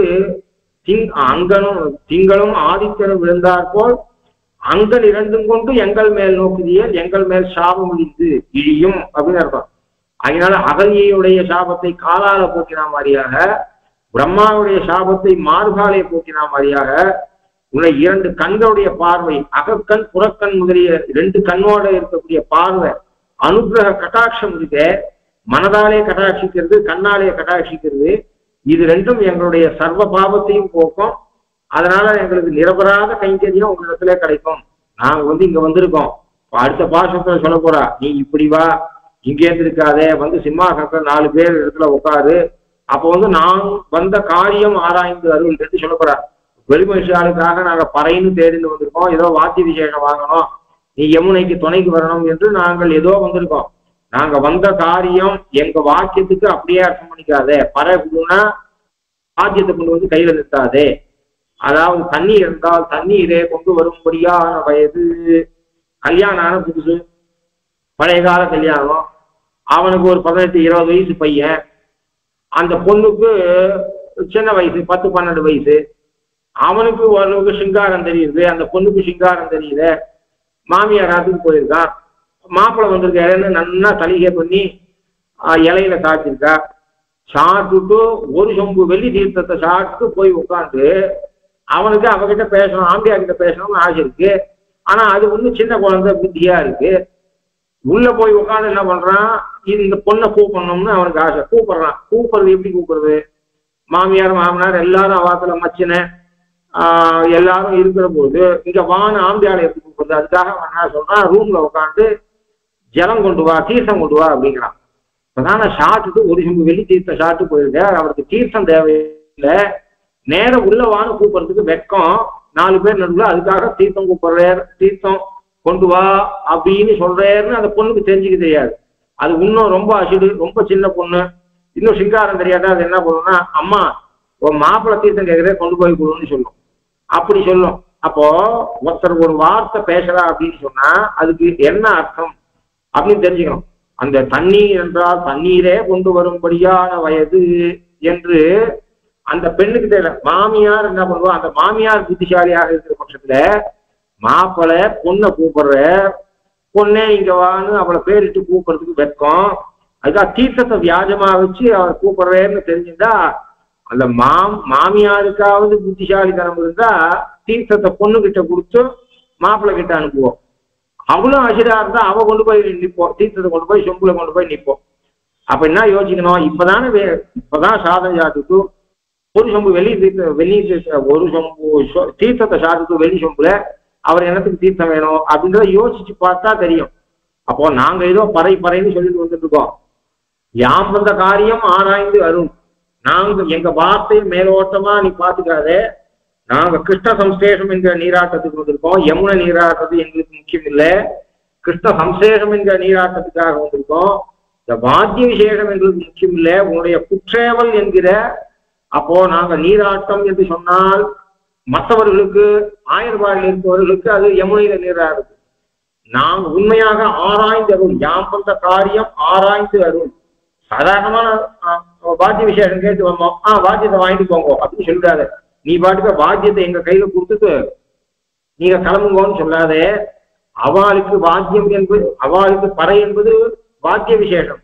திங்களும் ஆதித்தனும் விழுந்தாற்போல் அங்கன் இரண்டும் கொண்டு எங்கள் மேல் நோக்குதியல் எங்கள் மேல் சாபம் இழிந்து இழியும் அப்படின்னு அர்த்தம். அதனால அகல்யையுடைய சாபத்தை காலால போக்கினா மாதிரியாக, பிரம்மாவுடைய சாபத்தை மார்பாலே போக்கினா மாதிரியாக, உன்னை இரண்டு கண்களுடைய பார்வை, அகக்கண் புறக்கண் முதலிய ரெண்டு கண்ணோட இருக்கக்கூடிய பார்வை, அனுகிரக கட்டாட்சம் இருக்க, மனதாலே கட்டாட்சிக்கிறது, கண்ணாலே கட்டாட்சிக்கிறது, இது ரெண்டும் எங்களுடைய சர்வ பாவத்தையும் போக்கும். அதனால எங்களுக்கு நிரபராத கைங்கரியம் உங்களிடத்துல கிடைக்கும். நாங்க இங்க வந்திருக்கோம். அடுத்த பாசத்துல சொல்ல போறா, நீ இப்படி வா, இங்கே இருக்காதே, சிம்மாசனத்துல 4 பேர் இடத்துல உட்காரு, அப்ப நான் வந்த காரியம் ஆராய்ந்து அருள் என்று சொல்ல போறா. வெளிமனுஷாளுக்காக நாங்க பறைன்னு தேடிந்து வந்திருக்கோம், ஏதோ வாத்திய விசேஷம் வாங்கணும், நீ யமுனைக்கு துணைக்கு வரணும் என்று நாங்கள் ஏதோ வந்திருக்கோம். நாங்க வந்த காரியம் எங்க வாக்கியத்துக்கு அப்படியே அர்த்தம் பண்ணிக்காதே, பறை கொடுன்னா வாக்கியத்தை கொண்டு கையில நிறுத்தாதே. அதாவது தண்ணீர் இருந்தால் தண்ணீரே கொண்டு வரும்படியான வயது. கல்யாணம் ஆன புதுசு, பழைய கால கல்யாணம், அவனுக்கு ஒரு 18-20 வயசு பையன், அந்த பொண்ணுக்கு சின்ன வயசு 10-12 வயசு. அவனுக்கு ஓரளவுக்கு சிங்காரம் தெரியுது, அந்த பொண்ணுக்கு சிங்காரம் தெரியல. மாமியார் ராத்துக்கு போயிருக்கான், மாப்பிள்ளை வந்திருக்காருன்னு நல்லா தலிகை பண்ணி இலையில சாப்பிட்டிருக்கா. சாப்பிட்டுட்டு ஒரு சொம்பு வெள்ளி தீர்த்தத்தை சாப்பிட்டு போய் உட்காந்து அவனுக்கு அவகிட்ட பேசணும், ஆம்பியா கிட்ட பேசணும்னு ஆசை இருக்கு. ஆனா அது சின்ன குழந்தை புத்தியா இருக்கு. உள்ள போய் உட்காந்து என்ன பண்றான், இந்த பொண்ணை கூப்பிடணும்னு அவனுக்கு ஆசை. கூப்பிடுறான். கூப்பிடுறது எப்படி கூப்பிடுறது? மாமியார் மாமனார் எல்லாரும் அவாத்துல மச்சின எல்லாரும் இருக்கிற போது இங்க வான ஆம்பியால எப்படி கூப்பிடுறது? அதுக்காக என்ன சொல்றான், ரூம்ல உட்காந்து ஜலம் கொண்டு வா, தீர்த்தம் கொண்டு வா அப்படிங்கிறான். இப்பதான சாப்பிட்டுட்டு ஒரு சொம்பு வெள்ளி தீர்த்தம் சாப்பிட்டு போயிருக்க, அவருக்கு தீர்த்தம் தேவையில்லை, நேரம் உள்ள வான்னு கூப்பிடுறதுக்கு வெக்கம். 4 பேர் நடுவில் அதுக்காக தீர்த்தம் கூப்பிடுறாரு, தீர்த்தம் கொண்டு வா அப்படின்னு சொல்றாருன்னு அந்த பொண்ணுக்கு தெரிஞ்சுக்க தெரியாது. அது இன்னும் ரொம்ப அசிடு, ரொம்ப சின்ன பொண்ணு, இன்னும் சிங்காரம் தெரியாத. அது என்ன பண்ணும்னா, அம்மா ஒரு மாப்பிள்ளை தீர்த்தம் கேட்கறத கொண்டு போய் கொடுன்னு சொல்லும். அப்படி சொல்லும். அப்போ ஒருத்தர் ஒரு வார்த்தை பேசுறா அப்படின்னு சொன்னா அதுக்கு என்ன அர்த்தம் அப்படின்னு தெரிஞ்சுக்கணும். அந்த தண்ணீர் என்றால் தண்ணீரே கொண்டு வரும்படியான வயது என்று அந்த பெண்ணுக்கு தெரியல. மாமியார் என்ன பண்ணுவா, அந்த மாமியார் புத்திசாலியாக இருக்கிற பட்சத்துல மாப்பிள்ளை பொண்ணை கூப்பிடுற, பொண்ணே இங்க வான்னு அவளை பேரிட்டு கூப்பிடுறதுக்கு வெட்கம். அதுக்காக தீர்த்தத்தை வியாஜமா வச்சு அவளை கூப்பிடுறேன்னு தெரிஞ்சுட்டா, அந்த மாமியாருக்காவது புத்திசாலித்தனம் இருந்தா தீர்த்தத்தை பொண்ணு கிட்ட கொடுத்து மாப்பிள்ளை கிட்ட அனுப்புவோம். அவளும் அசிடா இருந்தா அவ கொண்டு போய் நிற்போம், தீர்த்தத்தை கொண்டு போய் சொம்புல கொண்டு போய் நிற்போம். அப்ப என்ன யோசிக்கணும், இப்பதான் சாதம் சாப்பிட்டு ஒரு சொம்பு ஒரு சொம்பு தீர்த்தத்தை சாப்பிட்டு வெள்ளி சொம்புல அவர் என்னத்துக்கு தீர்த்தம் வேணும் அப்படின்றத யோசிச்சு பார்த்தா தெரியும். அப்போ நாங்க ஏதோ பறைன்னு சொல்லிட்டு வந்துட்டு இருக்கோம். யாம் வந்த காரியம் ஆராய்ந்து அருள். நாங்க எங்க வார்த்தை மேலோட்டமா நீ பாத்துக்காதே, நாங்க கிருஷ்ண சம்சேஷம் என்கிற நீராட்டத்துக்கு வந்திருக்கோம். யமுனை நீராட்டது எங்களுக்கு முக்கியம் இல்லை, கிருஷ்ண சம்சேஷம் என்கிற நீராட்டத்துக்காக வந்திருக்கோம். இந்த வாத்திய விசேஷம் எங்களுக்கு முக்கியம் இல்லை, உன்னுடைய குற்றேவல் என்கிற. அப்போ நாங்க நீராட்டம் என்று சொன்னால் மற்றவர்களுக்கு ஆயர்வாடியில் இருப்பவர்களுக்கு அது யமுனையில நீராடுது. நாங்க உண்மையாக ஆராய்ந்து அருள். யாம் வந்த காரியம் ஆராய்ந்து அருள். சாதாரணமான வாத்திய விசேஷம் கேட்டு வந்தோம், வாத்தியத்தை வாங்கிட்டு போங்க அப்படின்னு சொல்லிடாத. நீ பாட்டுக்க வாத்தியத்தை எங்க கையில கொடுத்துட்டு நீங்க கிளம்புங்கன்னு சொல்லாதே. அவளுக்கு வாத்தியம் என்பது, அவளுக்கு பறை என்பது வாத்திய விசேஷம்,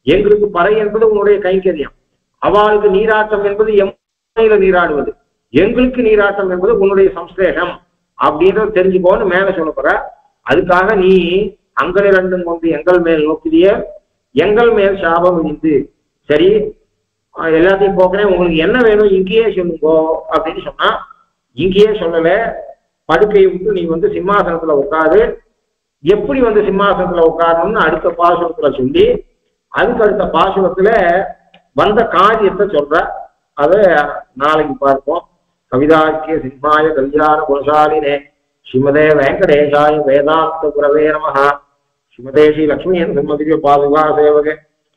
எங்களுக்கு பறை என்பது உன்னுடைய கைங்கரியம். அவளுக்கு நீராட்டம் என்பது யமுனையில நீராடுவது, எங்களுக்கு நீராட்டம் என்பது உன்னுடைய சம்ஸ்லேஷம் அப்படின்றத தெரிஞ்சுக்கோன்னு மேல சொல்ல போற. அதுக்காக நீ அங்கள் இரண்டும் கொண்டு எங்கள் மேல் நோக்கிய எங்கள் மேல் சாபம் விதித்து, சரி எல்லாத்தையும் போக்குறேன், உங்களுக்கு என்ன வேணும் இங்கேயே சொல்லுங்கோ அப்படின்னு சொன்னா, இங்கேயே சொல்லல, படுக்கையை விட்டு நீ சிம்மாசனத்துல உட்காரு. எப்படி சிம்மாசனத்துல உட்காரணும்னு அடுத்த பாசனத்துல சொல்லி அதுக்கு அடுத்த பாசுரத்துல வந்த காரியத்தை சொல்ற. அதை நாளைக்கு பார்ப்போம். கவிதாக்கிய சிம்மாய கல்யாண குணசாலினே ஸ்ரீமதே வெங்கடேஷாய வேதாந்த குரவே நமஹ. ஸ்ரீமதே ஸ்ரீ லக்ஷ்மீ சிம்மதிவ்ய பாதுகா சேவகே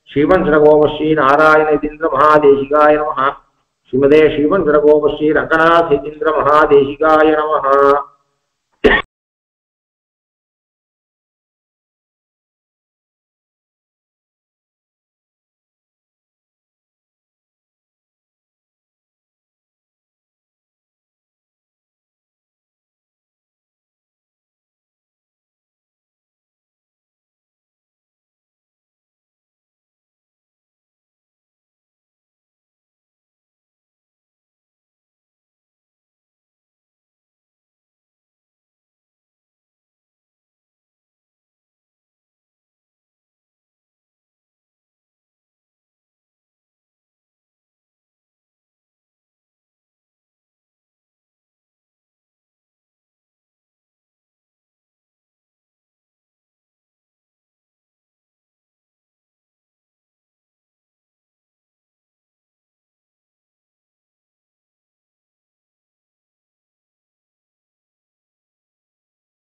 ஸ்ரீவன் ஸ்ரீ நாராயண யதீந்திர மகாதேசிகாய நமஹ. ஸ்ரீமதே ஸ்ரீவன் ஸ்ரீ ரங்கநாத யதீந்திர மகாதேசிகாய நமஹ.